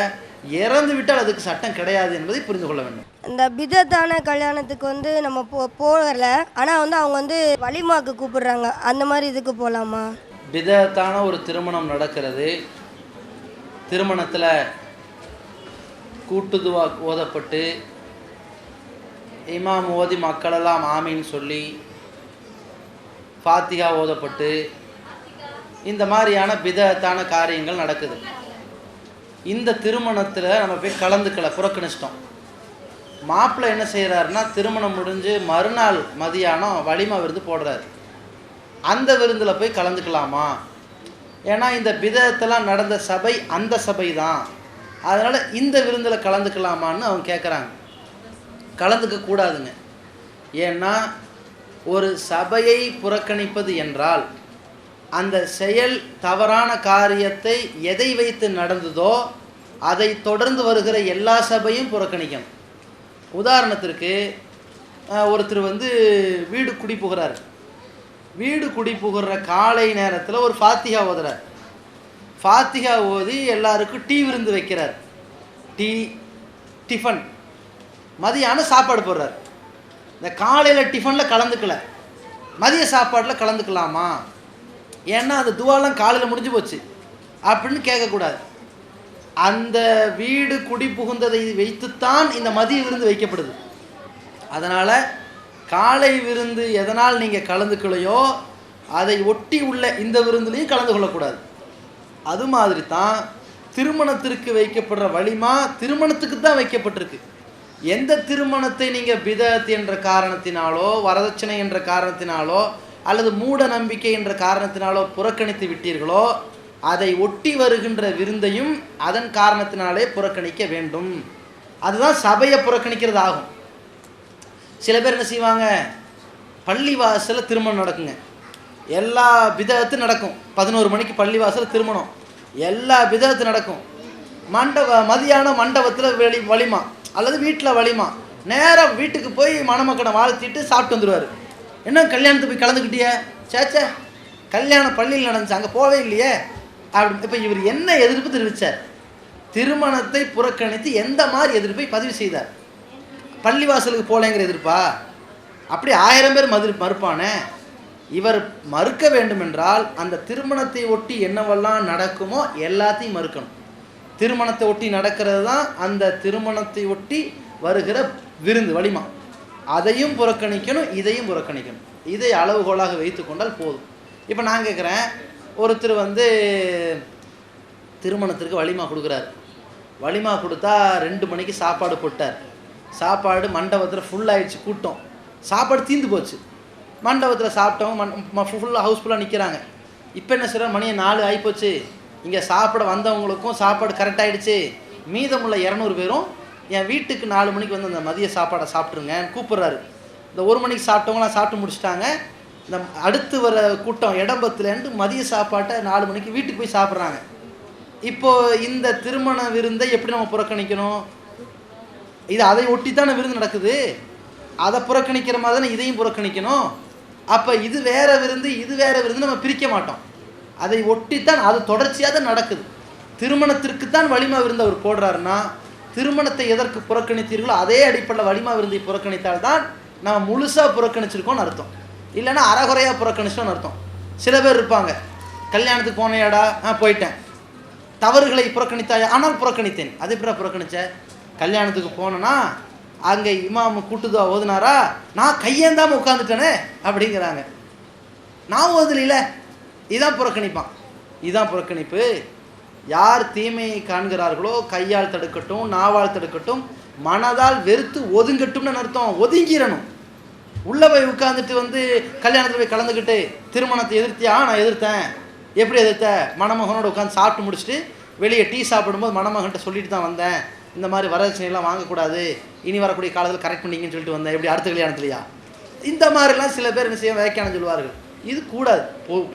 இறந்து விட்டால் அதுக்கு சட்டம் கிடையாது என்பதை புரிந்து கொள்ள வேண்டும். இந்த பிதத்தான கல்யாணத்துக்கு வந்து நம்ம போகல, ஆனால் வந்து அவங்க வந்து வலிமாக்கு கூப்பிடுறாங்க, அந்த மாதிரி இதுக்கு போகலாமா? பிதத்தான ஒரு திருமணம் நடக்கிறது. திருமணத்தில் கூட்டுதுவா ஓதப்பட்டு இமாம் ஓதி மக்களெல்லாம் ஆமீன்னு சொல்லி ஃபாத்திகா ஓதப்பட்டு இந்த மாதிரியான பிதத்தான காரியங்கள் நடக்குது. இந்த திருமணத்தில் நம்ம போய் கலந்துக்கல, புறக்கணிச்சிட்டோம். மாப்பிள்ளை என்ன செய்கிறாருன்னா, திருமணம் முடிஞ்சு மறுநாள் மதியானம் வலிமா விருந்து போடுறாரு. அந்த விருந்தில் போய் கலந்துக்கலாமா? ஏன்னா இந்த பிதத்தெல்லாம் நடந்த சபை அந்த சபை தான், அதனால் இந்த விருந்தில் கலந்துக்கலாமான்னு அவங்க கேட்குறாங்க. கலந்துக்க கூடாதுங்க. ஏன்னா ஒரு சபையை புறக்கணிப்பது என்றால் அந்த செயல் தவறான காரியத்தை எதை வைத்து நடந்ததோ அதை தொடர்ந்து வருகிற எல்லா சபையும் புறக்கணிக்கணும். உதாரணத்திற்கு ஒருத்தர் வந்து வீடு குடி புகிறார். வீடு குடி புகிற காலை நேரத்தில் ஒரு ஃபாத்திகா ஓதுறார். ஃபாத்திகா ஓதி எல்லாருக்கும் டீ விருந்து வைக்கிறார். டிஃபன் மதியானம் சாப்பாடு போடுறார். இந்த காலையில் டிஃபனில் கலந்துக்கல, மதிய சாப்பாட்டில் கலந்துக்கலாமா? ஏன்னா அந்த துவாலாம் காலையில் முடிஞ்சு போச்சு அப்படின்னு கேட்கக்கூடாது. அந்த வீடு குடி புகுந்ததை வைத்துத்தான் இந்த மதிய விருந்து வைக்கப்படுது. அதனால் காலை விருந்து எதனால் நீங்கள் கலந்துக்கலையோ அதை ஒட்டி உள்ள இந்த விருந்துலையும் கலந்து கொள்ளக்கூடாது. அது மாதிரி தான் திருமணத்திற்கு வைக்கப்படுற வலிமா திருமணத்துக்கு தான் வைக்கப்பட்டிருக்கு. எந்த திருமணத்தை நீங்கள் பிதத் என்ற காரணத்தினாலோ வரதட்சணை என்ற காரணத்தினாலோ அல்லது மூட நம்பிக்கை என்ற காரணத்தினாலோ புறக்கணித்து விட்டீர்களோ அதை ஒட்டி வருகின்ற விருந்தையும் அதன் காரணத்தினாலே புறக்கணிக்க வேண்டும். அதுதான் சபையை புறக்கணிக்கிறது ஆகும். சில பேர் என்ன செய்வாங்க, பள்ளிவாசலில் திருமணம் நடக்குங்க, எல்லா பிதத்தும் நடக்கும். 11 மணிக்கு பள்ளிவாசலில் திருமணம், எல்லா பிதத்தும் நடக்கும். மதியானம் மண்டபத்தில் வலிமா அல்லது வீட்டில் வலிமா, நேராக வீட்டுக்கு போய் மணமக்கனை வாழ்த்திட்டு சாப்பிட்டு வந்துடுவார். என்ன கல்யாணத்துக்கு போய் கலந்துக்கிட்டிய? சேச்சே, கல்யாணம் பள்ளியில் நடந்துச்சு, அங்கே போவே இல்லையே அப்படி. இப்போ இவர் என்ன எதிர்ப்பு தெரிவித்தார்? திருமணத்தை புறக்கணித்து எந்த மாதிரி எதிர்ப்பை பதிவு செய்தார்? பள்ளிவாசலுக்கு போகலைங்கிற எதிர்ப்பா? அப்படி 1000 பேர் மறுப்பானே. இவர் மறுக்க வேண்டுமென்றால் அந்த திருமணத்தை ஒட்டி என்னவெல்லாம் நடக்குமோ எல்லாத்தையும் மறுக்கணும். திருமணத்தை ஒட்டி நடக்கிறது தான் அந்த திருமணத்தை ஒட்டி வருகிற விருந்து வலிமா, அதையும் புறக்கணிக்கணும், இதையும் புறக்கணிக்கணும். இதை அளவுகோலாக வைத்து கொண்டால் போதும். இப்போ நான் கேட்குறேன், ஒருத்தர் வந்து திருமணத்திற்கு வலிமா கொடுக்குறாரு. வலிமா கொடுத்தா 2 மணிக்கு சாப்பாடு போட்டார். சாப்பாடு மண்டபத்தில் ஃபுல்லாகிடுச்சு, கூட்டம், சாப்பாடு தீர்ந்து போச்சு. மண்டபத்தில் சாப்பிட்டவங்க ஃபுல்லாக ஹவுஸ்ஃபுல்லாக நிற்கிறாங்க. இப்போ என்ன செய்கிறார், மணி 4 ஆகிப்போச்சு, இங்கே சாப்பிட வந்தவங்களுக்கும் சாப்பாடு கரெக்டாகிடுச்சு, மீதமுள்ள 200 பேரும் என் வீட்டுக்கு 4 மணிக்கு வந்து அந்த மதிய சாப்பாடை சாப்பிட்ருங்க கூப்பிட்றாரு. இந்த 1 மணிக்கு சாப்பிட்டவங்களாம் சாப்பிட்டு முடிச்சிட்டாங்க. இந்த அடுத்து வர கூட்டம் இடம்பத்துலேருந்து மதிய சாப்பாட்டை 4 மணிக்கு வீட்டுக்கு போய் சாப்பிட்றாங்க. இப்போது இந்த திருமண விருந்தை எப்படி நம்ம புறக்கணிக்கணும்? இது அதை ஒட்டி தானே விருந்து நடக்குது, அதை புறக்கணிக்கிற மாதிரி தானே இதையும் புறக்கணிக்கணும். அப்போ இது வேறு விருந்து இது வேறு விருந்து நம்ம பிரிக்க மாட்டோம். அதை ஒட்டித்தான் அது தொடர்ச்சியாக தான் நடக்குது. திருமணத்திற்குத்தான் வலிமா விருந்து அவர் போடுறாருன்னா திருமணத்தை எதற்கு புறக்கணித்தீர்களோ அதே அடிப்படையில் வலிமா விருந்தை புறக்கணித்தால்தான் நம்ம முழுசாக புறக்கணிச்சிருக்கோம்னு அர்த்தம். இல்லைன்னா அறகுறையாக புறக்கணிச்சோன்னு அர்த்தம். சில பேர் இருப்பாங்க, கல்யாணத்துக்கு போனேடா, போயிட்டேன், தவறுகளை புறக்கணித்தாயா? ஆனால் புறக்கணித்தேன். அது எப்படி புறக்கணிச்ச? கல்யாணத்துக்கு போனேன்னா அங்கே இமாம் கூட்டுதுவா ஓதுனாரா, நான் கையேந்தாமல் உட்காந்துட்டேனே அப்படிங்கிறாங்க. நான் ஓதலையில, இதுதான் புறக்கணிப்பான். இதுதான் புறக்கணிப்பு. யார் தீமையை காண்கிறார்களோ கையால் தடுக்கட்டும், நாவால் தடுக்கட்டும், மனதால் வெறுத்து ஒதுங்கட்டும்னு அர்த்தம். ஒதுங்கிடணும். உள்ளே போய் உட்காந்துட்டு வந்து கல்யாணத்தில் போய் கலந்துக்கிட்டு திருமணத்தை எதிர்த்தியா? நான் எதிர்த்தேன். எப்படி எதிர்த்த? மணமகனோட உட்காந்து சாப்பிட்டு முடிச்சுட்டு வெளியே டீ சாப்பிடும்போது மணமகன்கிட்ட சொல்லிட்டு தான் வந்தேன், இந்த மாதிரி வரதட்சணையெல்லாம் வாங்கக்கூடாது, இனி வரக்கூடிய காலத்தில் கரெக்ட் பண்ணிங்கன்னு சொல்லிட்டு வந்தேன். எப்படி அடுத்த கல்யாணத்துலையா? இந்த மாதிரிலாம் சில பேர் என்ன செய்ய வியாக்கியானம் சொல்வார்கள். இது கூடாது.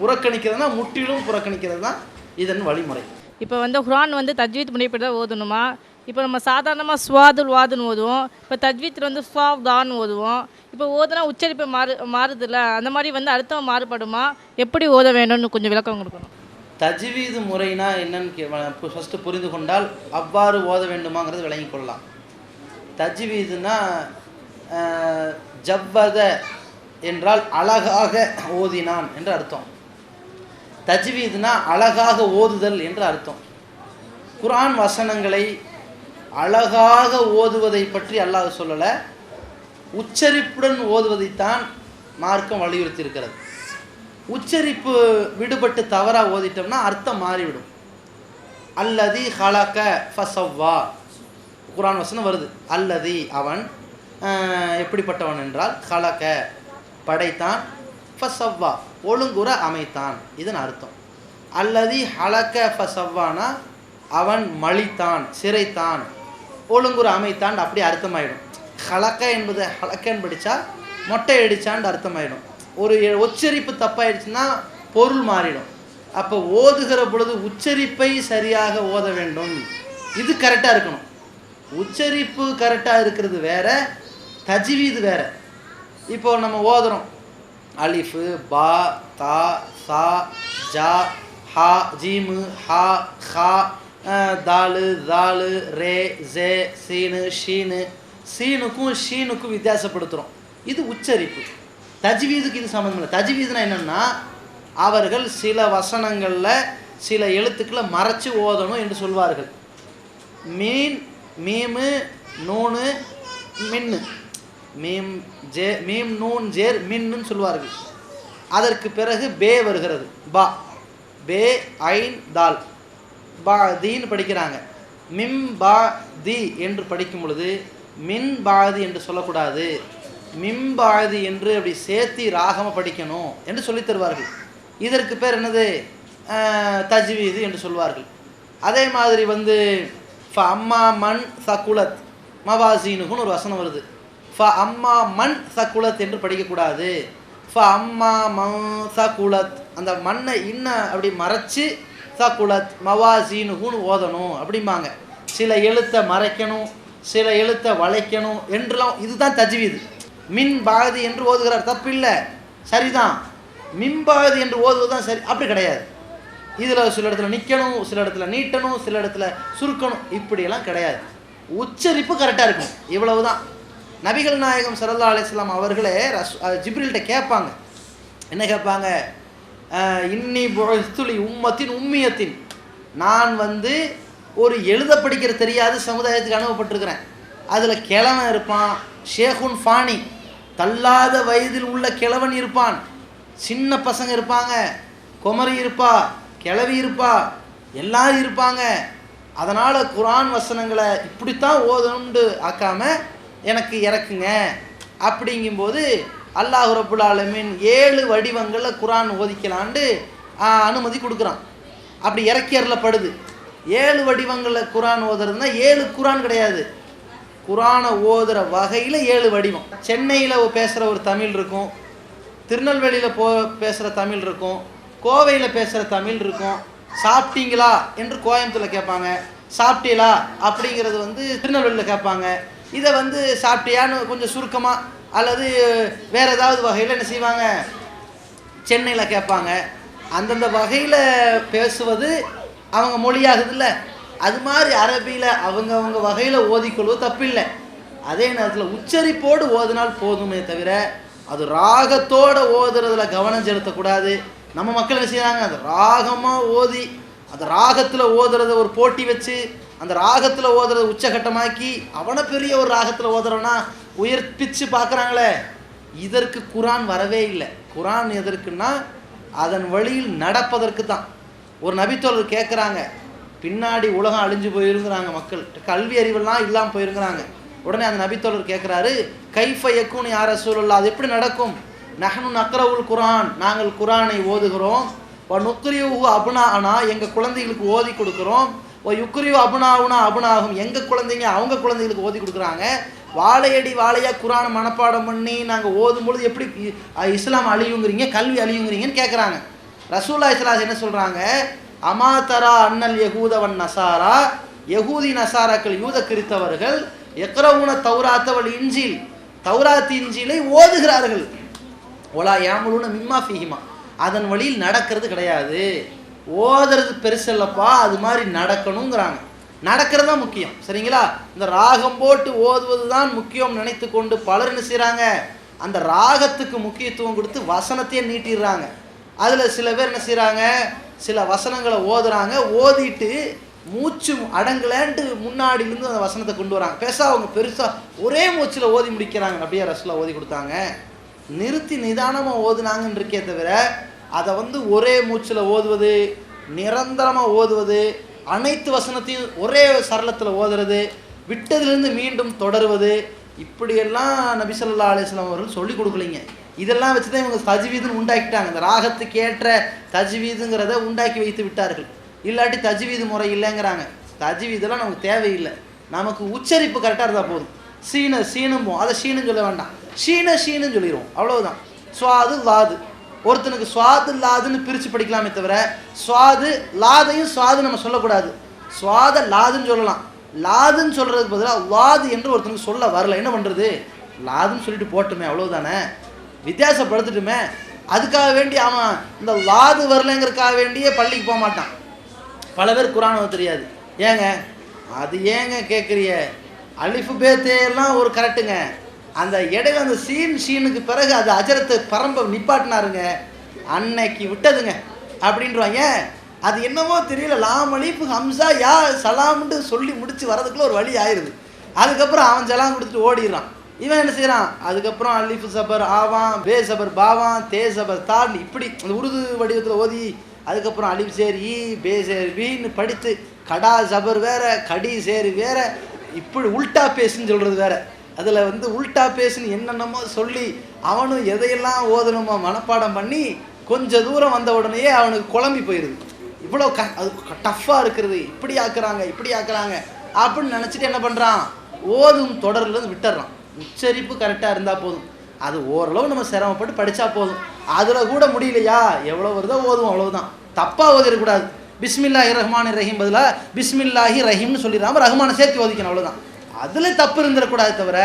புறக்கணிக்கிறதுனா முற்றிலும் புறக்கணிக்கிறது தான் இதன் வழிமுறை. இப்போ வந்து குர்ஆன் வந்து தஜ்வீத் முறைப்படி தான் ஓதணுமா? இப்போ நம்ம சாதாரணமாக ஸ்வாதுல் வாதுன்னு ஓதுவோம். இப்போ தஜ்வீத்தில் வந்து ஸ்வாவ்தான்னு ஓதுவோம். இப்போ ஓதுனா உச்சரிப்பு மாறுதுல்ல, அந்த மாதிரி வந்து அர்த்தம் மாறுபடுமா? எப்படி ஓத வேண்டும்னு கொஞ்சம் விளக்கம் கொடுக்கணும். தஜ்வீது முறைனா என்னன்னு ஃபஸ்ட்டு புரிந்து கொண்டால் அவ்வாறு ஓத வேண்டுமாங்கிறது விளங்கி கொள்ளலாம். தஜ்வீதுனா ஜவ்வத என்றால் அழகாக ஓதினான் என்று அர்த்தம். தஜ்வீதுனா அழகாக ஓதுதல் என்று அர்த்தம். குர்ஆன் வசனங்களை அழகாக ஓதுவதை பற்றி அல்லாஹ் சொல்லலை, உச்சரிப்புடன் ஓதுவதைத்தான் மார்க்கம் வலியுறுத்தி இருக்கிறது. உச்சரிப்பு விடுபட்டு தவறாக ஓதிட்டோம்னா அர்த்தம் மாறிவிடும். அல்லதி ஹலக ஃபசவ்வா, குர்ஆன் வசனம் வருது. அல்லதி அவன் எப்படிப்பட்டவன் என்றால் ஹலக படைத்தான், ஃபசவ்வா ஒழுங்குற அமைத்தான், இதன் அர்த்தம். அல்லதி ஹலக ஃபசவ்வானா அவன் மலித்தான், சிரைத்தான், ஒழுங்குற அமைத்தான், அப்படி அர்த்தமாயிடும். ஹலக்க என்பது ஹலக்கன்னு படித்தா மொட்டை அடித்தான்னு அர்த்தமாயிடும். ஒரு உச்சரிப்பு தப்பாயிடுச்சுன்னா பொருள் மாறிடும். அப்போ ஓதுகிற பொழுது உச்சரிப்பை சரியாக ஓத வேண்டும். இது கரெக்டாக இருக்கணும். உச்சரிப்பு கரெக்டாக இருக்கிறது வேற, தஜ்வீது வேற. இப்போ நம்ம ஓதுறோம் அலிஃபு பா தா சா ஜா ஹா ஜீமு ஹா ஹா தாலு தாலு ரே ஜே சீனு ஷீனு, சீனுக்கும் ஷீனுக்கும் வித்தியாசப்படுத்துகிறோம். இது உச்சரிப்பு. தஜ்வீதுக்கு இது சம்மந்தம் இல்லை. தஜ்வீதுனா என்னென்னா அவர்கள் சில வசனங்களில் சில எழுத்துக்களை மறைச்சு ஓதணும் என்று சொல்வார்கள். மீன் மீமு நூனு மின்னு, மீம் நூன் ஜேர் மின்னு சொல்வார்கள். அதற்கு பிறகு பே வருகிறது, பா பே ஐன் தால் பா தீன்னு படிக்கிறாங்க. மிம் பா தி என்று படிக்கும் பொழுது மின் பாதி என்று சொல்லக்கூடாது, மிம்பாதி என்று அப்படி சேர்த்தி ராகமாக படிக்கணும் என்று சொல்லித் தருவார்கள். இதற்கு பேர் என்னது? தஜ்வீது என்று சொல்வார்கள். அதே மாதிரி வந்து ஃப அம்மா மண் சகுலத் மவாசீனுக்குன்னு ஒரு வசனம் வருது. ஃப அம்மா மண் சகுலத் என்று படிக்கக்கூடாது. ஃப அம்மா மண் சகுலத், அந்த மண்ணை இன்னும் அப்படி மறைச்சி சகுலத் மவாசீனுக்குன்னு ஓதணும் அப்படிம்பாங்க. சில எழுத்தை மறைக்கணும், சில எழுத்தை வளைக்கணும் என்றெல்லாம். இதுதான் தஜ்வீது. மின் பாதி என்று ஓதுகிறார், தப்பில்லை, சரிதான். மின்பாதி என்று ஓதுவதுதான் சரி, அப்படி கிடையாது. இதில் சில இடத்துல நிற்கணும், சில இடத்துல நீட்டணும், சில இடத்துல சுருக்கணும், இப்படியெல்லாம் கிடையாது. உச்சரிப்பு கரெக்டாக இருக்கும், இவ்வளவுதான். நபிகள் நாயகம் ஸல்லல்லாஹு அலைஹி வஸல்லம் அவர்களே ஜிப்ரீல்கிட்ட கேட்பாங்க. என்ன கேட்பாங்க? இன்னி புஇஸ்துலி உம்மத்தின் உம்மியத்தின், நான் வந்து ஒரு எழுத படிக்கிற தெரியாத சமுதாயத்துக்கு அனுப்பப்பட்டிருக்கிறேன். அதில் கிழவன் இருப்பான், ஷேகுன் ஃபானி, தள்ளாத வயதில் உள்ள கிழவன் இருப்பான், சின்ன பசங்க இருப்பாங்க, குமரி இருப்பா, கிழவி இருப்பா, எல்லாரும் இருப்பாங்க. அதனால் குர்ஆன் வசனங்களை இப்படித்தான் ஓதணும்னு ஆக்காம எனக்கு இறக்குங்க அப்படிங்கும்போது அல்லாஹ் ரப்புல் ஆலமீன் 7 வடிவங்களில் குர்ஆன் ஓதிக்கலான்னு அனுமதி கொடுக்குறான். அப்படி இறக்கியறலப்படுது. 7 வடிவங்களில் குர்ஆன் ஓதுறதுன்னா 7 குர்ஆன் கிடையாது. குர்ஆனை ஓதுகிற வகையில் 7 வடிவம். சென்னையில் பேசுகிற ஒரு தமிழ் இருக்கும், திருநெல்வேலியில் பேசுகிற தமிழ் இருக்கும், கோவையில் பேசுகிற தமிழ் இருக்கும். சாப்பிட்டீங்களா என்று கோயம்புத்தூரில் கேட்பாங்க, சாப்பிட்டீங்களா அப்படிங்கிறது வந்து திருநெல்வேலியில் கேட்பாங்க. இதை வந்து சாப்பிட்டியான்னு கொஞ்சம் சுருக்கமாக அல்லது வேறு ஏதாவது வகையில் என்ன செய்வாங்க, சென்னையில் கேட்பாங்க. அந்தந்த வகையில் பேசுவது அவங்க மொழியாகுதுல்ல, அது மாதிரி அரபியில் அவங்க வகையில் ஓதிக்கொள்வது தப்பில்லை. அதே நேரத்தில் உச்சரிப்போடு ஓதினால் போதுமே தவிர அது ராகத்தோடு ஓதுறதுல கவனம் செலுத்தக்கூடாது. நம்ம மக்கள் என்ன செய்கிறாங்க, அது ராகமாக ஓதி அந்த ராகத்தில் ஓதுறத ஒரு போட்டி வச்சு அந்த ராகத்தில் ஓதுறத உச்சகட்டமாக்கி அவனை பெரிய ஒரு ராகத்தில் ஓதுறோன்னா உயர்ப்பிச்சு பார்க்குறாங்களே. இதற்கு குர்ஆன் வரவே இல்லை. குர்ஆன் எதற்குன்னா அதன் வழியில் நடப்பதற்கு தான். ஒரு நபித்தோழர் கேட்குறாங்க, பின்னாடி உலகம் அழிஞ்சு போயிருங்கிறாங்க, மக்கள் கல்வி அறிவெல்லாம் இல்லாமல் போயிருங்கிறாங்க. உடனே அந்த நபித்தோழர் கேட்குறாரு, கைஃப யக்கூன் யா ரசூலல்லாஹ், அது எப்படி நடக்கும்? நஹ்னு நக்ரவுல் குர்ஆன், நாங்கள் குர்ஆனை ஓதுகிறோம். வ நுக்ரியுஹு அப்னாஅனா, எங்கள் குழந்தைகளுக்கு ஓதி கொடுக்குறோம். வ யுக்ரியு அப்னாஉனா அப்னாஹும், எங்கள் குழந்தைங்க அவங்க குழந்தைகளுக்கு ஓதி கொடுக்குறாங்க. வாழையடி வாழையாக குர்ஆனை மனப்பாடம் பண்ணி நாங்கள் ஓதும் பொழுது எப்படி இஸ்லாம் அழியுங்கிறீங்க, கல்வி அழியுங்கிறீங்கன்னு கேட்குறாங்க. ரசூலுல்லாஹி ஸல்லல்லாஹு அலைஹி வஸல்லம் என்ன சொல்கிறாங்க, அமாதரா அன்னல் யகூதவன் நசாரா, யகூதி நசாராக்கள் யூத கிறித்தவர்கள் எக்ரவுன தௌராத்தவள் இஞ்சில், தௌராத் இஞ்சிலை ஓதுகிறார்கள். ஒலா யாமுலுன மிம்மா ஃபீஹிமா, அதன் வழியில் நடக்கிறது கிடையாது. ஓதுறது பெருசல்லப்பா, அது மாதிரி நடக்கணுங்கிறாங்க. நடக்கிறது தான் முக்கியம், சரிங்களா? இந்த ராகம் போட்டு ஓதுவது தான் முக்கியம் நினைத்து கொண்டு பலர் என்ன செய்கிறாங்க, அந்த ராகத்துக்கு முக்கியத்துவம் கொடுத்து வசனத்தையே நீட்டிடுறாங்க. அதில் சில பேர் என்ன செய்கிறாங்க, சில வசனங்களை ஓதுறாங்க, ஓதிட்டு மூச்சு அடங்கலன்ட்டு முன்னாடியிலேருந்து அந்த வசனத்தை கொண்டு வராங்க. அவங்க பெருசாக ஒரே மூச்சில் ஓதி முடிக்கிறாங்க. அப்படியே ரசூலுல்லாஹ் ஓதி கொடுத்தாங்க, நிறுத்தி நிதானமாக ஓதுனாங்கன்னு இருக்கே தவிர அதை ஒரே மூச்சில் ஓதுவது, நிரந்தரமாக ஓதுவது, அனைத்து வசனத்தையும் ஒரே சரளத்தில் ஓதுறது, விட்டதிலிருந்து மீண்டும் தொடருவது, இப்படியெல்லாம் நபி ஸல்லல்லாஹு அலைஹி வஸல்லம் அவர்கள் சொல்லிக் கொடுக்கலைங்க. இதெல்லாம் வச்சு தான் இவங்க தஜ்வீதுன்னு உண்டாக்கிட்டாங்க. இந்த ராகத்துக்கு ஏற்ற தஜ்வீதுங்கிறத உண்டாக்கி வைத்து விட்டார்கள். இல்லாட்டி தஜ்வீது முறை இல்லைங்கிறாங்க. தஜ்வீதெல்லாம் நமக்கு தேவையில்லை, நமக்கு உச்சரிப்பு கரெக்டாக இருந்தால் போதும். சீனும்போம், அதை ஷீனுன்னு சொல்ல வேண்டாம், ஷீனுன்னு சொல்லிடுவோம், அவ்வளவுதான். ஸ்வாது லாது, ஒருத்தனுக்கு ஸ்வாது லாதுன்னு பிரித்து படிக்கலாமே தவிர ஸ்வாது லாதையும் ஸ்வாது நம்ம சொல்லக்கூடாது. ஸ்வாத லாதுன்னு சொல்லலாம், லாதுன்னு சொல்கிறதுக்கு பதிலாக லாது என்று ஒருத்தனுக்கு சொல்ல வரல, என்ன பண்ணுறது, லாதுன்னு சொல்லிட்டு போட்டுமே, அவ்வளோதானே, வித்தியாசப்படுத்திட்டுமே. அதுக்காக வேண்டி அவன் இந்த லாது வரலைங்கிறதுக்காக வேண்டியே பள்ளிக்கு போக மாட்டான். பல பேர் குரான் தெரியாது. ஏங்க அது ஏங்க கேட்குறிய, அலிஃபு பேத்தேலாம் ஒரு கரெக்டுங்க, அந்த இடையில அந்த ஷீனுக்கு பிறகு அது அஜரத்தை பரம்ப நிப்பாட்டினாருங்க, அன்னைக்கு விட்டதுங்க அப்படின்றாங்க. அது என்னவோ தெரியல, லாம் அலிஃபு ஹம்சா யா சலாம்னு சொல்லி முடிச்சு வரதுக்குள்ள ஒரு வழி ஆயிடுது. அதுக்கப்புறம் அவன் சலாம் கொடுத்துட்டு ஓடிடுறான். இவன் என்ன செய்கிறான், அதுக்கப்புறம் அலிஃபு சபர் ஆவான், பே சபர் பாவான், தே சபர் தான், இப்படி அந்த உருது வடிவத்தில் ஓதி, அதுக்கப்புறம் அலிஃப் சேர் ஈ, பே சேர் பின்னு படித்து, கடா சபர் வேற, கடி சேர் வேற, இப்படி உல்டா பேசுன்னு சொல்கிறது வேற. அதில் உல்டா பேசுன்னு என்னென்னமோ சொல்லி அவனும் எதையெல்லாம் ஓதணுமோ மனப்பாடம் பண்ணி கொஞ்சம் தூரம் வந்த உடனேயே அவனுக்கு குழம்பி போயிடுது. இவ்வளோ அது டஃப்பாக இருக்கிறது, இப்படி ஆக்குறாங்க அப்படின்னு நினச்சிட்டு என்ன பண்ணுறான், ஓதும் தொடர்லேருந்து விட்டுறான். உச்சரிப்பு கரெக்டாக இருந்தால் போதும், அது ஓரளவு நம்ம சிரமப்பட்டு படித்தா போதும். அதில் கூட முடியலையா, எவ்வளோ வருதோ ஓதுவோம், அவ்வளவுதான். தப்பாக ஓதிடக்கூடாது. பிஸ்மில்லாஹி ரஹ்மான் ரஹீம் பதிலாக பிஸ்மில்லாஹி ரஹீம்னு சொல்லிடாம ரஹ்மானை சேர்த்து ஓதிக்கணும், அவ்வளோதான். அதில் தப்பு இருந்துடக்கூடாது தவிர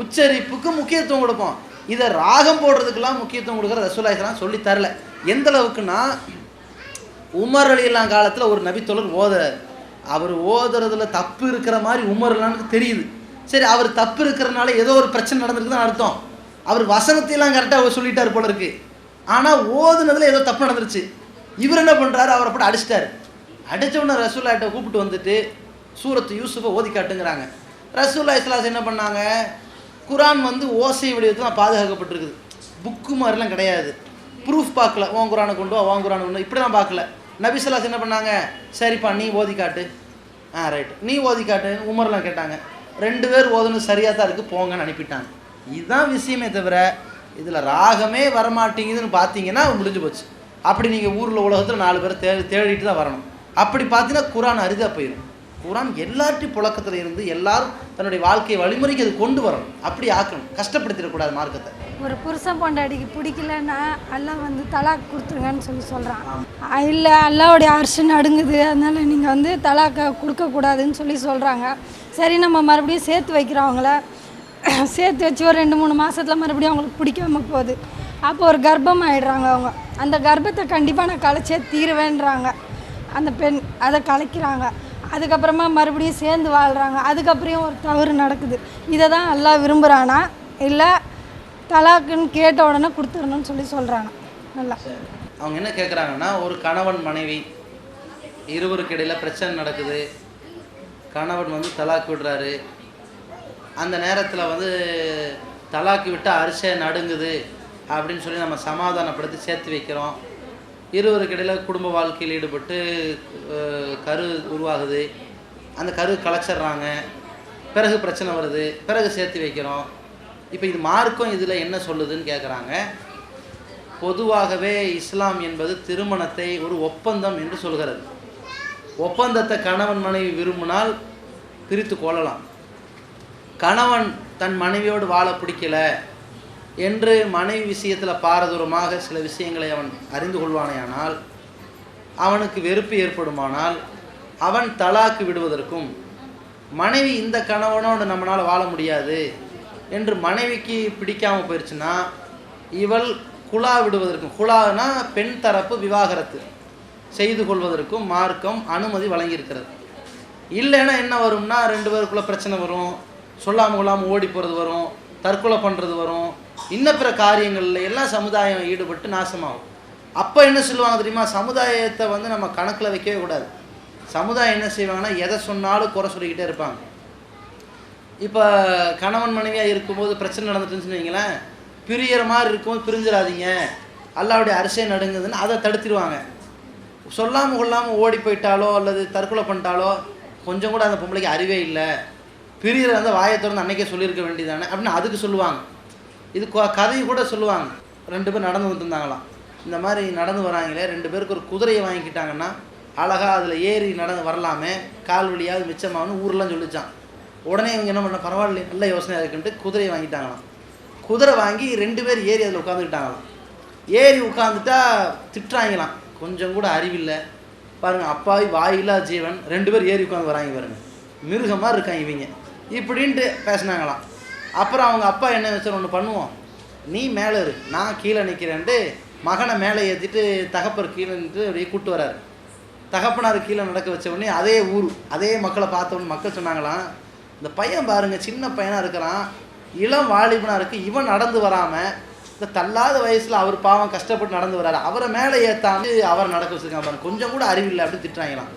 உச்சரிப்புக்கு முக்கியத்துவம் கொடுப்போம். இதை ராகம் போடுறதுக்கெல்லாம் முக்கியத்துவம் கொடுக்குற ரசூலுல்லாஹி ஸல்லல்லாஹு அலைஹி வஸல்லம் சொல்லி தரல. எந்த அளவுக்குன்னா, உமர் ரலியல்லாஹு காலத்தில் ஒரு நபித்தோழர் ஓதுறாரு. அவர் ஓதுறதுல தப்பு இருக்கிற மாதிரி உமர்லானுக்கு தெரியுது. சரி, அவர் தப்பு இருக்கிறனால ஏதோ ஒரு பிரச்சனை நடந்திருக்குதான் அர்த்தம். அவர் வசனத்தையெல்லாம் கரெக்டாக சொல்லிட்டார் போல இருக்கு, ஆனால் ஓதுனதுல ஏதோ தப்பு நடந்துருச்சு. இவர் என்ன பண்ணுறாரு, அவரை போட்டு அடிச்சிட்டாரு. அடித்த உடனே ரசூலுல்லாஹிட்ட கூப்பிட்டு வந்துட்டு சூரத்து யூசுஃபை ஓதி காட்டுங்கிறாங்க. ரசூலுல்லாஹி ஸல்லல்லாஹு அலைஹி வஸல்லம் என்ன பண்ணாங்க, குரான் ஓசை வடிவத்தில் தான் பாதுகாக்கப்பட்டிருக்குது, புக்கு மாதிரிலாம் கிடையாது. ப்ரூஃப் பார்க்கல, ஓன் குரானை கொண்டு வா, ஓன் குரானை கொண்டு வா, இப்படிலாம் பார்க்கல. நபி ஸல்லல்லாஹு அலைஹி வஸல்லம் என்ன பண்ணாங்க, சரிப்பா நீ ஓதி காட்டு, ரைட் நீ ஓதி காட்டு, உமர்லாம் கேட்டாங்க. 2 பேர் ஓதுன்னு சரியாக தான் இருக்குது, போங்கன்னு அனுப்பிட்டாங்க. இதுதான் விஷயமே தவிர இதில் ராகமே வரமாட்டேங்குதுன்னு பார்த்தீங்கன்னா முடிஞ்சு போச்சு. அப்படி நீங்கள் ஊரில் உலகத்தில் 4 பேர் தேடிட்டு தான் வரணும். அப்படி பார்த்தீங்கன்னா குரான் அரிதாக போயிடும். குரான் எல்லார்ட்டையும் புழக்கத்தில் இருந்து எல்லாரும் தன்னுடைய வாழ்க்கை வழிமுறைக்கு அது கொண்டு வரணும், அப்படி ஆக்கணும், கஷ்டப்படுத்திடக்கூடாது மார்க்கத்தை. ஒரு புருஷன் பொண்டாட்டிக்கு பிடிக்கலன்னா அல்லாஹ் தலாக் கொடுத்துருங்கன்னு சொல்கிறான். இல்லை, அல்லாவுடைய அர்ஷன் அடுங்குது, அதனால் நீங்கள் தலாக்கை கொடுக்கக்கூடாதுன்னு சொல்கிறாங்க. சரி, நம்ம மறுபடியும் சேர்த்து வைக்கிறோம். அவங்கள சேர்த்து வச்சு ஒரு 2-3 மாதத்தில் மறுபடியும் அவங்களுக்கு பிடிக்காம போகுது. அப்போ ஒரு கர்ப்பம் ஆகிடுறாங்க. அவங்க அந்த கர்ப்பத்தை கண்டிப்பாக நான் கலைச்சே தீருவேன்றாங்க. அந்த பெண் அதை கலைக்கிறாங்க. அதுக்கப்புறமா மறுபடியும் சேர்ந்து வாழ்கிறாங்க. அதுக்கப்புறம் ஒரு தவறு நடக்குது. இதை தான் அல்லாஹ் விரும்புகிறானா, இல்லை தலாக்குன்னு கேட்ட உடனே கொடுத்துடணும்னு சொல்கிறாங்க. நல்லா அவங்க என்ன கேட்குறாங்கன்னா, ஒரு கணவன் மனைவி இருவருக்கு இடையில் பிரச்சனை நடக்குது, கணவன் தலாக்கு விடுறாரு. அந்த நேரத்தில் தலாக்கு விட்டால் அரிசை நடுங்குது அப்படின்னு சொல்லி நம்ம சமாதானப்படுத்தி சேர்த்து வைக்கிறோம். இருவருக்கு இடையில் குடும்ப வாழ்க்கையில் ஈடுபட்டு கரு உருவாகுது, அந்த கரு கலைச்சிட்றாங்க, பிறகு பிரச்சனை வருது, பிறகு சேர்த்து வைக்கிறோம். இப்போ இது மார்க்கம் இதில் என்ன சொல்லுதுன்னு கேட்குறாங்க. பொதுவாகவே இஸ்லாம் என்பது திருமணத்தை ஒரு ஒப்பந்தம் என்று சொல்கிறது. ஒப்பந்தத்தை கணவன் மனைவி விரும்பினால் பிரித்து கொள்ளலாம். கணவன் தன் மனைவியோடு வாழ பிடிக்கல என்று மனைவி விஷயத்தில் பாரதூரமாக சில விஷயங்களை அவன் அறிந்து கொள்வானேயானால் அவனுக்கு வெறுப்பு ஏற்படுமானால் அவன் தலாக்கு விடுவதற்கும், மனைவி இந்த கணவனோடு நம்மளால் வாழ முடியாது என்று மனைவிக்கு பிடிக்காமல் போயிடுச்சுன்னா இவள் குலா விடுவதற்கும், குலானா பெண் தரப்பு விவாகரத்து செய்து கொள்வதற்கும் மார்க்கம் அனுமதி வழங்கியிருக்கிறது. இல்லைன்னா என்ன வரும்னா 2 பேருக்குள்ளே பிரச்சனை வரும், சொல்லாமல் கொள்ளாமல் ஓடி போகிறது வரும், தற்கொலை பண்ணுறது வரும், இன்னும் பிற காரியங்களில் எல்லாம் சமுதாயம் ஈடுபட்டு நாசமாகும். அப்போ என்ன சொல்லுவாங்க தெரியுமா, சமுதாயத்தை வந்து நம்ம கணக்கில் வைக்கவே கூடாது. சமுதாயம் என்ன செய்வாங்கன்னா எதை சொன்னாலும் குறை சொல்லிக்கிட்டே இருப்பாங்க. இப்போ கணவன் மனைவியாக இருக்கும்போது பிரச்சனை நடந்துட்டுன்னு வைங்களேன், பிரியற மாதிரி இருக்கும்போது பிரிஞ்சிடாதீங்க, அல்லாவுடைய அரிசியை நடுங்குதுன்னு அதை தடுத்துடுவாங்க. சொல்லாமல் கொள்ளாமல் ஓடி போயிட்டாலோ அல்லது தற்கொலை பண்ணிட்டாலோ கொஞ்சம் கூட அந்த பொம்பளைக்கு அறிவே இல்லை, பிரியற வந்து வாயை திறந்து அன்னைக்கே சொல்லியிருக்க வேண்டியதானே அப்படின்னு அதுக்கு சொல்லுவாங்க. இது கதையை கூட சொல்லுவாங்க. 2 பேர் நடந்து வந்துருந்தாங்களாம், இந்த மாதிரி நடந்து வராங்களே 2 பேருக்கு ஒரு குதிரையை வாங்கிக்கிட்டாங்கன்னா அழகாக அதில் ஏறி நடந்து வரலாமே, கால் வழியாவது மிச்சமாகனு ஊரெலாம் சொல்லிச்சான். உடனே இவங்க என்ன பண்ண, பரவாயில்ல நல்ல யோசனை இருக்குன்ட்டு குதிரையை வாங்கிட்டாங்களாம். குதிரை வாங்கி 2 பேர் ஏறி அதில் உட்காந்துக்கிட்டாங்களாம். ஏறி உட்காந்துட்டா திட்டுறாங்களாம், கொஞ்சம் கூட அறிவில்லை பாருங்கள், அப்பாவி வாயில்லா ஜீவன் 2 பேர் ஏறி உட்காந்து வராங்க பாருங்கள், மிருகமாக இருக்காங்க இவங்க இப்படின்ட்டு பேசினாங்களாம். அப்புறம் அவங்க அப்பா என்ன வச்சு, ஒன்று பண்ணுவோம், நீ மேலே இரு நான் கீழே நிற்கிறேன்ட்டு மகனை மேலே ஏற்றிட்டு தகப்பர் கீழே நின்று அப்படியே கூப்பிட்டு வராரு. தகப்பனார் கீழே நடக்க வச்ச உடனே அதே ஊர் அதே மக்களை பார்த்தோன்னு மக்கள் சொன்னாங்களாம், இந்த பையன் பாருங்கள் சின்ன பையனாக இருக்கிறான், இளம் வாலிபனாக இருக்குது, இவன் நடந்து வராமல் இந்த தள்ளாத வயசில் அவர் பாவம் கஷ்டப்பட்டு நடந்து வராரு, அவரை மேலே ஏற்றாம அவரை நடக்க வச்சுருக்காங்க பாருங்க, கொஞ்சம் கூட அறிவில்லை அப்படின்னு திட்டுறாங்களாம்.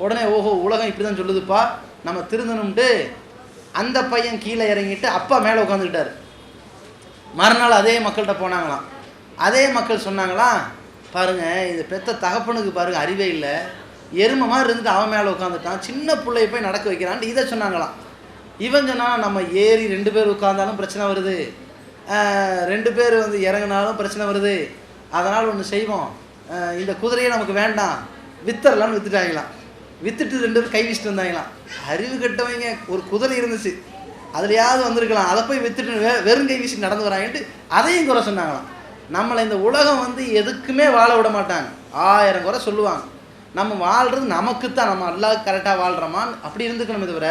உடனே ஓஹோ உலகம் இப்படி தான் சொல்லுதுப்பா, நம்ம திருந்தணும்ட்டு அந்த பையன் கீழே இறங்கிட்டு அப்பா மேலே உட்காந்துக்கிட்டார். மறுநாள் அதே மக்கள்கிட்ட போனாங்களாம். அதே மக்கள் சொன்னாங்களாம், பாருங்கள் இது பெத்த தகப்பனுக்கு பாருங்கள் அறிவே இல்லை, எருமை மாதிரி இருந்துட்டு அவன் மேலே உட்காந்துட்டான், சின்ன பிள்ளைய போய் நடக்க வைக்கிறான்ட்டு இதை சொன்னாங்களாம். இவன் சொன்னால் நம்ம ஏறி 2 பேர் உட்காந்தாலும் பிரச்சனை வருது, 2 பேர் வந்து இறங்கினாலும் பிரச்சனை வருது, அதனால் ஒன்று செய்வோம், இந்த குதிரையே நமக்கு வேண்டாம் வித்தரலான்னு விற்றுட்டாங்களாம். விற்றுட்டு 2 பேர் கை வீசிட்டு வந்தாங்களாம். அறிவு கட்டவங்க, ஒரு குதிரை இருந்துச்சு அதுலையாவது வந்திருக்கலாம், அதை போய் விற்றுட்டு வெறும் கை வீசிட்டு நடந்து வராங்கன்ட்டு அதையும் குறை சொன்னாங்களாம். நம்மளை இந்த உலகம் வந்து எதுக்குமே வாழ விட மாட்டாங்க, 1000 குறை சொல்லுவாங்க. நம்ம வாழ்கிறது நமக்குத்தான், நம்ம எல்லாம் கரெக்டாக வாழ்கிறோமான்னு அப்படி இருந்துக்கணுமே தவிர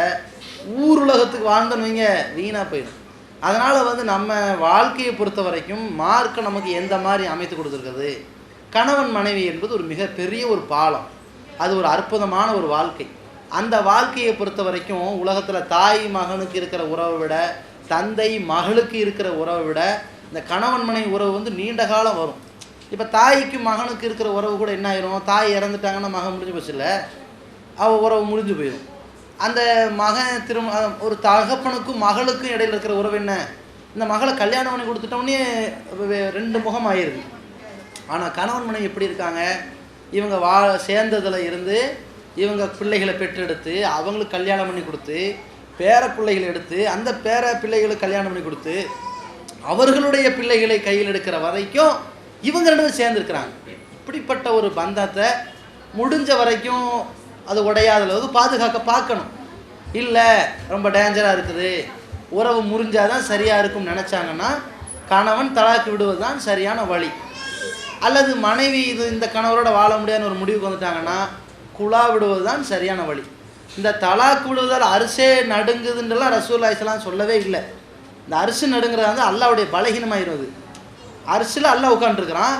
ஊர் உலகத்துக்கு வாழ்ந்தோன்னு வைங்க வீணாக போயிடும். அதனால் வந்து நம்ம வாழ்க்கையை பொறுத்த வரைக்கும் மார்க்கம் நமக்கு எந்த மாதிரி அமைத்து கொடுத்துருக்குது, கணவன் மனைவி என்பது ஒரு மிகப்பெரிய ஒரு பாலம், அது ஒரு அற்புதமான ஒரு வாழ்க்கை. அந்த வாழ்க்கையை பொறுத்த வரைக்கும் உலகத்தில் தாய் மகனுக்கு இருக்கிற உறவை விட, தந்தை மகளுக்கு இருக்கிற உறவை விட இந்த கணவன் மனைவி உறவு வந்து நீண்ட காலம் வரும். இப்போ தாய்க்கு மகனுக்கு இருக்கிற உறவு கூட என்ன ஆயிரும், தாய் இறந்துட்டாங்கன்னா மகன் முடிஞ்சு போச்சு இல்லை, அவள் உறவு முடிஞ்சு போயிடும். அந்த மகன் ஒரு தகப்பனுக்கும் மகளுக்கும் இடையில் இருக்கிற உறவு என்ன, இந்த மகளை கல்யாணம் பண்ணி கொடுத்துட்டோன்னே 2 முகம் ஆயிடுது. ஆனால் கணவன் மனைவி எப்படி இருக்காங்க, இவங்க சேர்ந்ததில் இருந்து இவங்க பிள்ளைகளை பெற்றெடுத்து அவங்களுக்கு கல்யாணம் பண்ணி கொடுத்து பேர பிள்ளைகளை எடுத்து அந்த பேர பிள்ளைகளுக்கு கல்யாணம் பண்ணி கொடுத்து அவர்களுடைய பிள்ளைகளை கையில் எடுக்கிற வரைக்கும் இவங்க 2 பேரும் சேர்ந்துருக்கிறாங்க. இப்படிப்பட்ட ஒரு பந்தத்தை முடிஞ்ச வரைக்கும் அது உடையாத அளவுக்கு பாதுகாக்க பார்க்கணும். இல்லை ரொம்ப டேஞ்சராக இருக்குது, உறவு முறிஞ்சாதான் சரியாக இருக்கும்னு நினச்சாங்கன்னா கணவன் தலாக்கு விடுவது தான் சரியான வழி. அல்லது மனைவி இந்த கணவரோட வாழ முடியாதுன்னு ஒரு முடிவுக்கு வந்துட்டாங்கன்னா குலா விடுவது தான் சரியான வழி. இந்த தலாக்கு விடுவதால் அரிசே நடுங்குதுன்றலாம் ரசூலுல்லாஹி ஸல்லல்லாஹு அலைஹி வஸல்லம் சொல்லவே இல்லை. இந்த அரிசி நடுங்கிறது வந்து அல்லாவுடைய பலகீனமாயிருது. அரிசியில் அல்லா உட்காந்துருக்குறான்,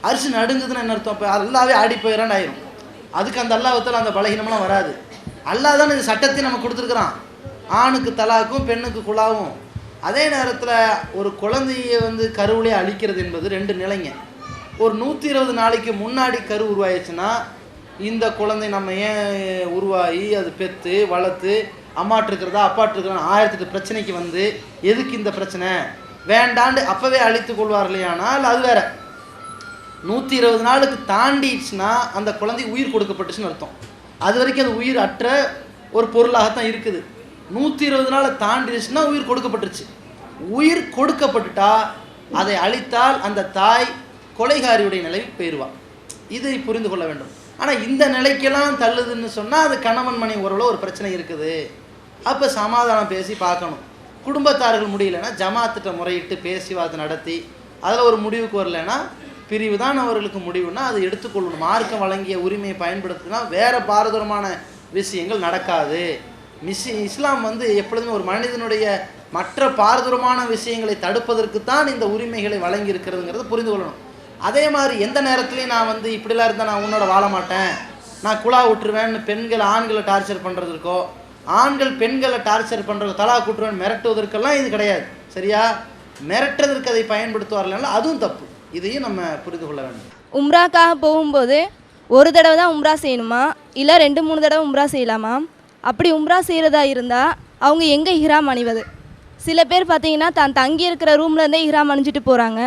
அரிசி நடுங்குதுன்னு என்ன அர்த்தம், இப்போ அல்லாவே ஆடி போயிடறான்னு ஆயிரும். அதுக்கு அந்த அல்லாஹ்வுத்தால அந்த பலகீனமெல்லாம் வராது. அல்லாஹ் தான் இந்த சட்டத்தை நம்ம கொடுத்துருக்குறான், ஆணுக்கு தலாக்கும் பெண்ணுக்கு குலாவும். அதே நேரத்தில் ஒரு குழந்தையை வந்து கருவிலே அழிக்கிறது என்பது 2 நிலைங்க. ஒரு 120 நாளைக்கு முன்னாடி கரு உருவாயிடுச்சுன்னா இந்த குழந்தை நம்ம ஏன் உருவாகி அது பெற்று வளர்த்து அம்மாட்டு இருக்கிறதா அப்பாட்டு இருக்கிறதா 1008 பிரச்சனைக்கு வந்து எதுக்கு இந்த பிரச்சனை வேண்டாண்டு அப்போவே அழித்து கொள்வார்களேயானால் அது வேற. 120 நாளுக்கு தாண்டிடுச்சுன்னா அந்த குழந்தை உயிர் கொடுக்கப்பட்டுச்சுன்னு அர்த்தம். அது வரைக்கும் அது உயிர் அற்ற ஒரு பொருளாகத்தான் இருக்குது. 120 நாளை தாண்டிடுச்சுன்னா உயிர் கொடுக்கப்பட்டுருச்சு. உயிர் கொடுக்கப்பட்டுட்டா அதை அழித்தால் அந்த தாய் கொலைகாரியுடைய நிலைக்கு போயிடுவாள். இதை புரிந்து கொள்ள வேண்டும். ஆனால் இந்த நிலைக்கெல்லாம் தள்ளுதுன்னு சொன்னால் அது கணவன் மனைவி உறவில் ஒரு பிரச்சனை இருக்குது. அப்போ சமாதானம் பேசி பார்க்கணும். குடும்பத்தார்கள் முடியலைன்னா ஜமாத்திட்ட முறையிட்டு பேசி வார்த்தை நடத்தி அதில் ஒரு முடிவுக்கு வரலைன்னா பிரிவு தான் அவர்களுக்கு முடிவுனா அதை எடுத்துக்கொள்ளணும். மார்க்கம் வழங்கிய உரிமையை பயன்படுத்தினா வேறு பாரதூரமான விஷயங்கள் நடக்காது. இஸ்லாம் வந்து எப்பொழுதுமே ஒரு மனிதனுடைய மற்ற பாரதூரமான விஷயங்களை தடுப்பதற்கு தான் இந்த உரிமைகளை வழங்கி இருக்கிறதுங்கிறத புரிந்து கொள்ளணும். அதே மாதிரி எந்த நேரத்துலையும் நான் வந்து இப்படிலாம் இருந்தால் நான் உன்னோட வாழ மாட்டேன், நான் குழா விட்டுருவேன்னு பெண்கள் ஆண்களை டார்ச்சர் பண்ணுறதுக்கோ, ஆண்கள் பெண்களை டார்ச்சர் பண்ணுறதுக்கோ, தலா கூட்டுருவேன் மிரட்டுவதற்கெல்லாம் இது கிடையாது. சரியா? மிரட்டுறதற்கு அதை பயன்படுத்துவார்கள், அதுவும் தப்பு. இதையும் நம்ம புரிந்து கொள்ள வேண்டும். உம்ராக்காக போகும்போது ஒரு தடவை தான் உம்ரா செய்யணுமா, இல்லை 2-3 தடவை உம்ரா செய்யலாமா? அப்படி உம்ரா செய்கிறதா இருந்தால் அவங்க எங்கே இஹ்ராம் அணிவது? சில பேர் பார்த்தீங்கன்னா தான் தங்கி இருக்கிற ரூம்லேருந்தே இஹ்ராம் அணிஞ்சிட்டு போகிறாங்க.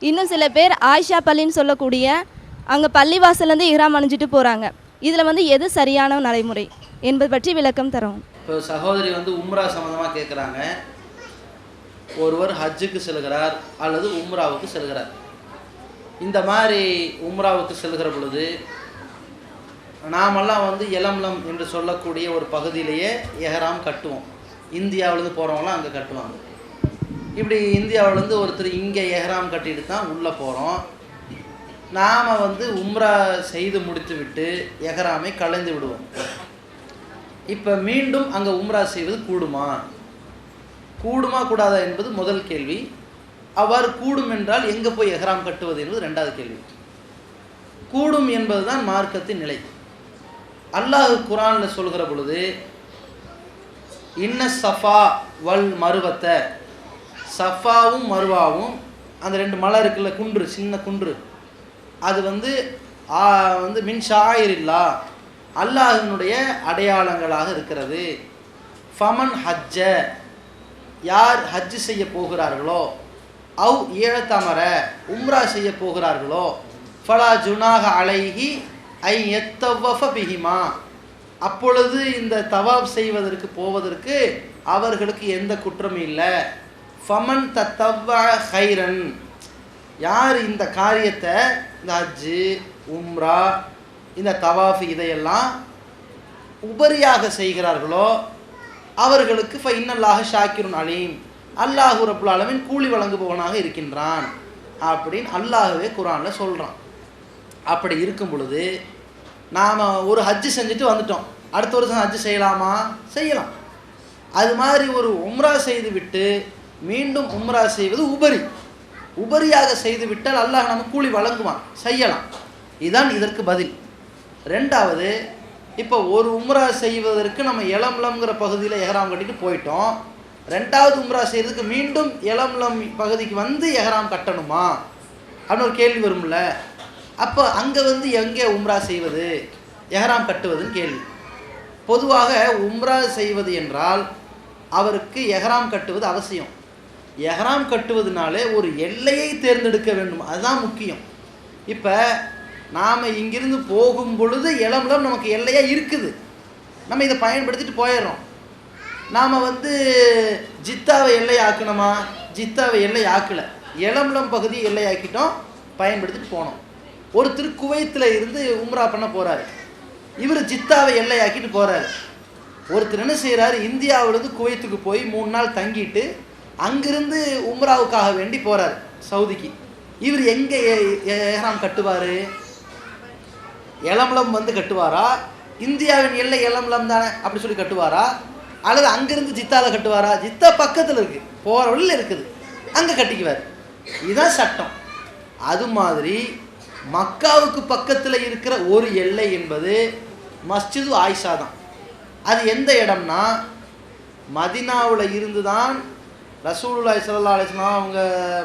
இன்னும் சில பேர் ஆயிஷா பள்ளின்னு சொல்லக்கூடிய அங்கே பள்ளிவாசல்லேருந்து இஹ்ராம் அணிஞ்சிட்டு போகிறாங்க. இதில் வந்து எது சரியான நடைமுறை என்பது பற்றி விளக்கம் தரோம். இப்போ சகோதரி வந்து உம்ரா சம்மந்தமாக கேட்குறாங்க. ஒருவர் ஹஜ்ஜுக்கு செல்கிறார் அல்லது உம்ராவுக்கு செல்கிறார். இந்த மாதிரி உம்ராவுக்கு செல்கிற பொழுது நாமெல்லாம் வந்து எலம்லம் என்று சொல்லக்கூடிய ஒரு பகுதியிலேயே எஹராம் கட்டுவோம். இந்தியாவிலேருந்து போகிறவங்களாம் அங்கே கட்டுவாங்க. இப்படி இந்தியாவிலேருந்து ஒருத்தர் இங்கே எஹராம் கட்டிட்டு தான் உள்ளே போகிறோம். நாம் வந்து உம்ரா செய்து முடித்து விட்டு எஹராமை கலைந்து விடுவோம். இப்போ மீண்டும் அங்கே உம்ரா செய்வது கூடுமா கூடாதா என்பது முதல் கேள்வி. அவ்வாறு கூடும் என்றால் எங்கே போய் எஹராம் கட்டுவது என்பது ரெண்டாவது கேள்வி. கூடும் என்பது தான் மார்க்கத்தின் நிலை. அல்லாஹ் குர்ஆனில் சொல்கிற பொழுது இன்ன சஃபா வல் மருவத்த, சஃபாவும் மருவாவும் அந்த 2 மலை இருக்குல்ல, குன்று, சின்ன குன்று, அது வந்து மின் ஷாயிரில்லா, அல்லாஹ்வினுடைய அடையாளங்களாக இருக்கிறது. ஃபமன் ஹஜ்ஜ, யார் ஹஜ்ஜு செய்ய போகிறார்களோ, அவ் ஏழத்தமர உம்ரா செய்ய போகிறார்களோ, ஃபலா ஜுனாக அலைஹி ஐ எத்தவஃப பிஹிமா, அப்பொழுது இந்த தவாப் செய்வதற்கு போவதற்கு அவர்களுக்கு எந்த குற்றமும் இல்லை. ஃபமன் தத்தவ்வ ஹைரன், யார் இந்த காரியத்தை, இந்த ஹஜ்ஜு உம்ரா இந்த தவாஃப் இதையெல்லாம் உபரியாக செய்கிறார்களோ அவர்களுக்கு ஃபைனல்லாஹ ஷாக்கிருன் அலீம், அல்லாஹு ரப்புல் ஆலமீன் கூலி வழங்குபவனாக இருக்கின்றான் அப்படின்னு அல்லாஹ்வே குர்ஆனில் சொல்கிறான். அப்படி இருக்கும் பொழுது நாம் ஒரு ஹஜ்ஜு செஞ்சுட்டு வந்துட்டோம், அடுத்த வருஷம் ஹஜ்ஜு செய்யலாமா? செய்யலாம். அது மாதிரி ஒரு உம்ரா செய்து விட்டு மீண்டும் உம்ரா செய்வது உபரியாக செய்து விட்டால் அல்லாஹ் நமக்கு கூலி வழங்குவான், செய்யலாம். இதுதான் இதற்கு பதில். ரெண்டாவது, இப்போ ஒரு உம்ரா செய்வதற்கு நம்ம எலம்லம்ங்கிற பகுதியில் எஹராம் கட்டிட்டு போயிட்டோம். ரெண்டாவது உம்ரா செய்கிறதுக்கு மீண்டும் எலம்லம் பகுதிக்கு வந்து எஹராம் கட்டணுமா அப்படின்னு ஒரு கேள்வி வரும்ல. அப்போ அங்கே வந்து எங்கே உம்ரா செய்வது, எஹராம் கட்டுவதுன்னு கேள்வி. பொதுவாக உம்ரா செய்வது என்றால் அவருக்கு எஹராம் கட்டுவது அவசியம். எஹராம் கட்டுவதுனாலே ஒரு எல்லையை தேர்ந்தெடுக்க வேண்டும், அதுதான் முக்கியம். இப்போ நாம் இங்கிருந்து போகும் பொழுது எலம்லம் நமக்கு எல்லையாக இருக்குது, நம்ம இதை பயன்படுத்திட்டு போயிடுறோம். நாம் வந்து ஜித்தாவை எல்லை ஆக்கணுமா? ஜித்தாவை எல்லை ஆக்கலை, எலம்லம் பகுதியை எல்லை ஆக்கிட்டோம், பயன்படுத்திட்டு போனோம். ஒருத்தர் குவைத்தில் இருந்து உம்ரா பண்ண போகிறாரு, இவர் ஜித்தாவை எல்லை ஆக்கிட்டு போகிறாரு. ஒருத்தர் என்ன செய்கிறாரு, இந்தியாவிலேருந்து குவைத்துக்கு போய் 3 நாள் தங்கிட்டு அங்கிருந்து உம்ராவுக்காக வேண்டி போகிறார் சவுதிக்கு. இவர் எங்கே எஹ்ராம் கட்டுவார்? எலம்லம் வந்து கட்டுவாரா? இந்தியாவின் எல்லை எலம்லம் தானே, அப்படி சொல்லி கட்டுவாரா? அல்லது அங்கிருந்து ஜித்தாவில் கட்டுவாரா? ஜித்தா பக்கத்தில் இருக்குது, போகிற வழியில் இருக்குது, அங்கே கட்டிக்குவார். இதுதான் சட்டம். அது மாதிரி மக்காவுக்கு பக்கத்தில் இருக்கிற ஒரு எல்லை என்பது மஸ்ஜிது ஆயிஷா தான். அது எந்த இடம்னா, மதினாவில் இருந்து தான் ரசூலுல்லாஹி ஸல்லல்லாஹு அலைஹி வஸல்லம் அவங்க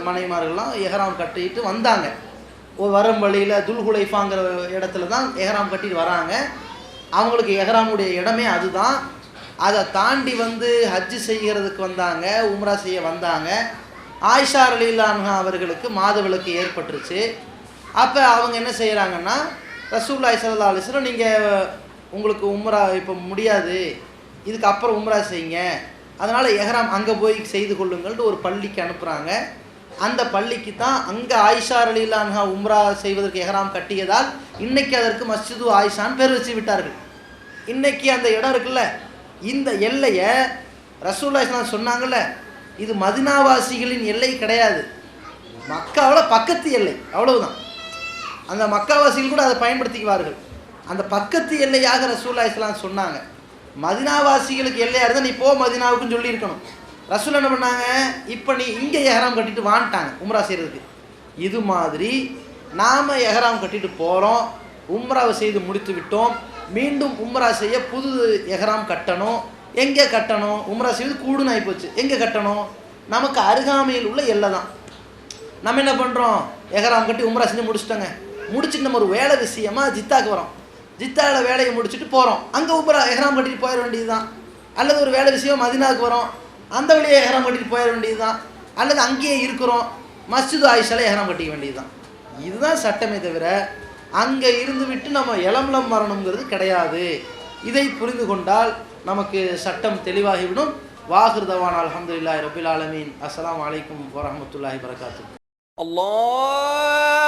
மனைவிமார்கள்லாம் எஹ்ராம் கட்டிட்டு வந்தாங்க. ஒரு வரும் வழியில் துல்ஹுலைஃபாங்கிற இடத்துல தான் எஹ்ராம் கட்டிட்டு வராங்க. அவங்களுக்கு எஹ்ராமுடைய இடமே அதுதான். அதை தாண்டி வந்து ஹஜ்ஜு செய்கிறதுக்கு வந்தாங்க, உம்ரா செய்ய வந்தாங்க. ஆயிஷா ரலியல்லாஹு அன்ஹா அவர்களுக்கு மாதவிலக்கு ஏற்பட்டுருச்சு. அப்போ அவங்க என்ன செய்கிறாங்கன்னா, ரசூலுல்லாஹி ஸல்லல்லாஹு அலைஹி வஸல்லம் நீங்கள் உங்களுக்கு உம்ரா இப்போ முடியாது, இதுக்கு அப்புறம் உம்ரா செய்யுங்க, அதனால் எஹ்ராம் அங்கே போய் செய்து கொள்ளுங்கள்ட்டு ஒரு பள்ளிக்கு அனுப்புகிறாங்க. அந்த பள்ளிக்கு தான் அங்கே ஆயிஷா ரலியல்லாஹு அன்ஹா உம்ரா செய்வதற்கு எஹ்ராம் கட்டியதால் இன்றைக்கி அதற்கு மஸ்ஜிது ஆயிஷான்னு பேர் வச்சு விட்டார்கள். இன்றைக்கி அந்த இடம் இருக்குல்ல, இந்த எல்லையை ரசூலுல்லாஹி ஸல்லல்லாஹு சொன்னாங்கல்ல, இது மதினாவாசிகளின் எல்லை கிடையாது, மக்காவில் பக்கத்து எல்லை, அவ்வளவுதான். அந்த மக்காவாசிகள் கூட அதை பயன்படுத்திக்குவார்கள். அந்த பக்கத்து எல்லையாக ரசூலுல்லாஹி ஸல்லல்லாஹு அலைஹி வஸல்லம் சொன்னாங்க. மதினாவாசிகளுக்கு எல்லையாக இருந்தால் நீ போ மதினாவுக்குன்னு சொல்லியிருக்கணும். ரசூல் என்ன பண்ணாங்க, இப்போ நீ இங்கே எஹராம் கட்டிட்டு வான்ட்டாங்க உம்ரா செய்கிறதுக்கு. இது மாதிரி நாம் எஹராம் கட்டிட்டு போகிறோம், உம்ராவை செய்து முடித்து விட்டோம், மீண்டும் உம்ரா செய்ய புது எஹராம் கட்டணும். எங்கே கட்டணும்? உம்ரா செய்வது கூடுன்னு ஆகிப்போச்சு. எங்கே கட்டணும்? நமக்கு அருகாமையில் உள்ள எல்லை தான். நம்ம என்ன பண்ணுறோம், எஹராம் கட்டி உம்ரா செஞ்சு முடிச்சிட்டோங்க. முடிச்சுட்டு நம்ம ஒரு வேலை விஷயமாக ஜித்தாக்கு வரோம். ஜித்தாவில் வேலையை முடிச்சுட்டு போகிறோம், அங்கே உம்ரா எஹராம் கட்டிட்டு போயிட வேண்டியது தான். அல்லது ஒரு வேலை விஷயம் மதினாவுக்கு வரோம், அந்த வழியை எஹராம் கட்டிட்டு போயிட வேண்டியது தான். அல்லது அங்கேயே இருக்கிறோம், மஸ்ஜிது ஆயிஷால எஹராம் கட்டிக்க வேண்டியது தான். இதுதான் சட்டமே தவிர அங்கே இருந்து விட்டு நம்ம இளம்லம் வரணுங்கிறது கிடையாது. இதை புரிந்து கொண்டால் நமக்கு சட்டம் தெளிவாகிவிடும். வாஹிர் தவானா அல்ஹம்துலில்லாஹி ரப்பில் ஆலமீன். அஸ்ஸலாமு அலைக்கும் வரஹ்மத்துல்லாஹி வபரகாத்துஹு. அல்லாஹ்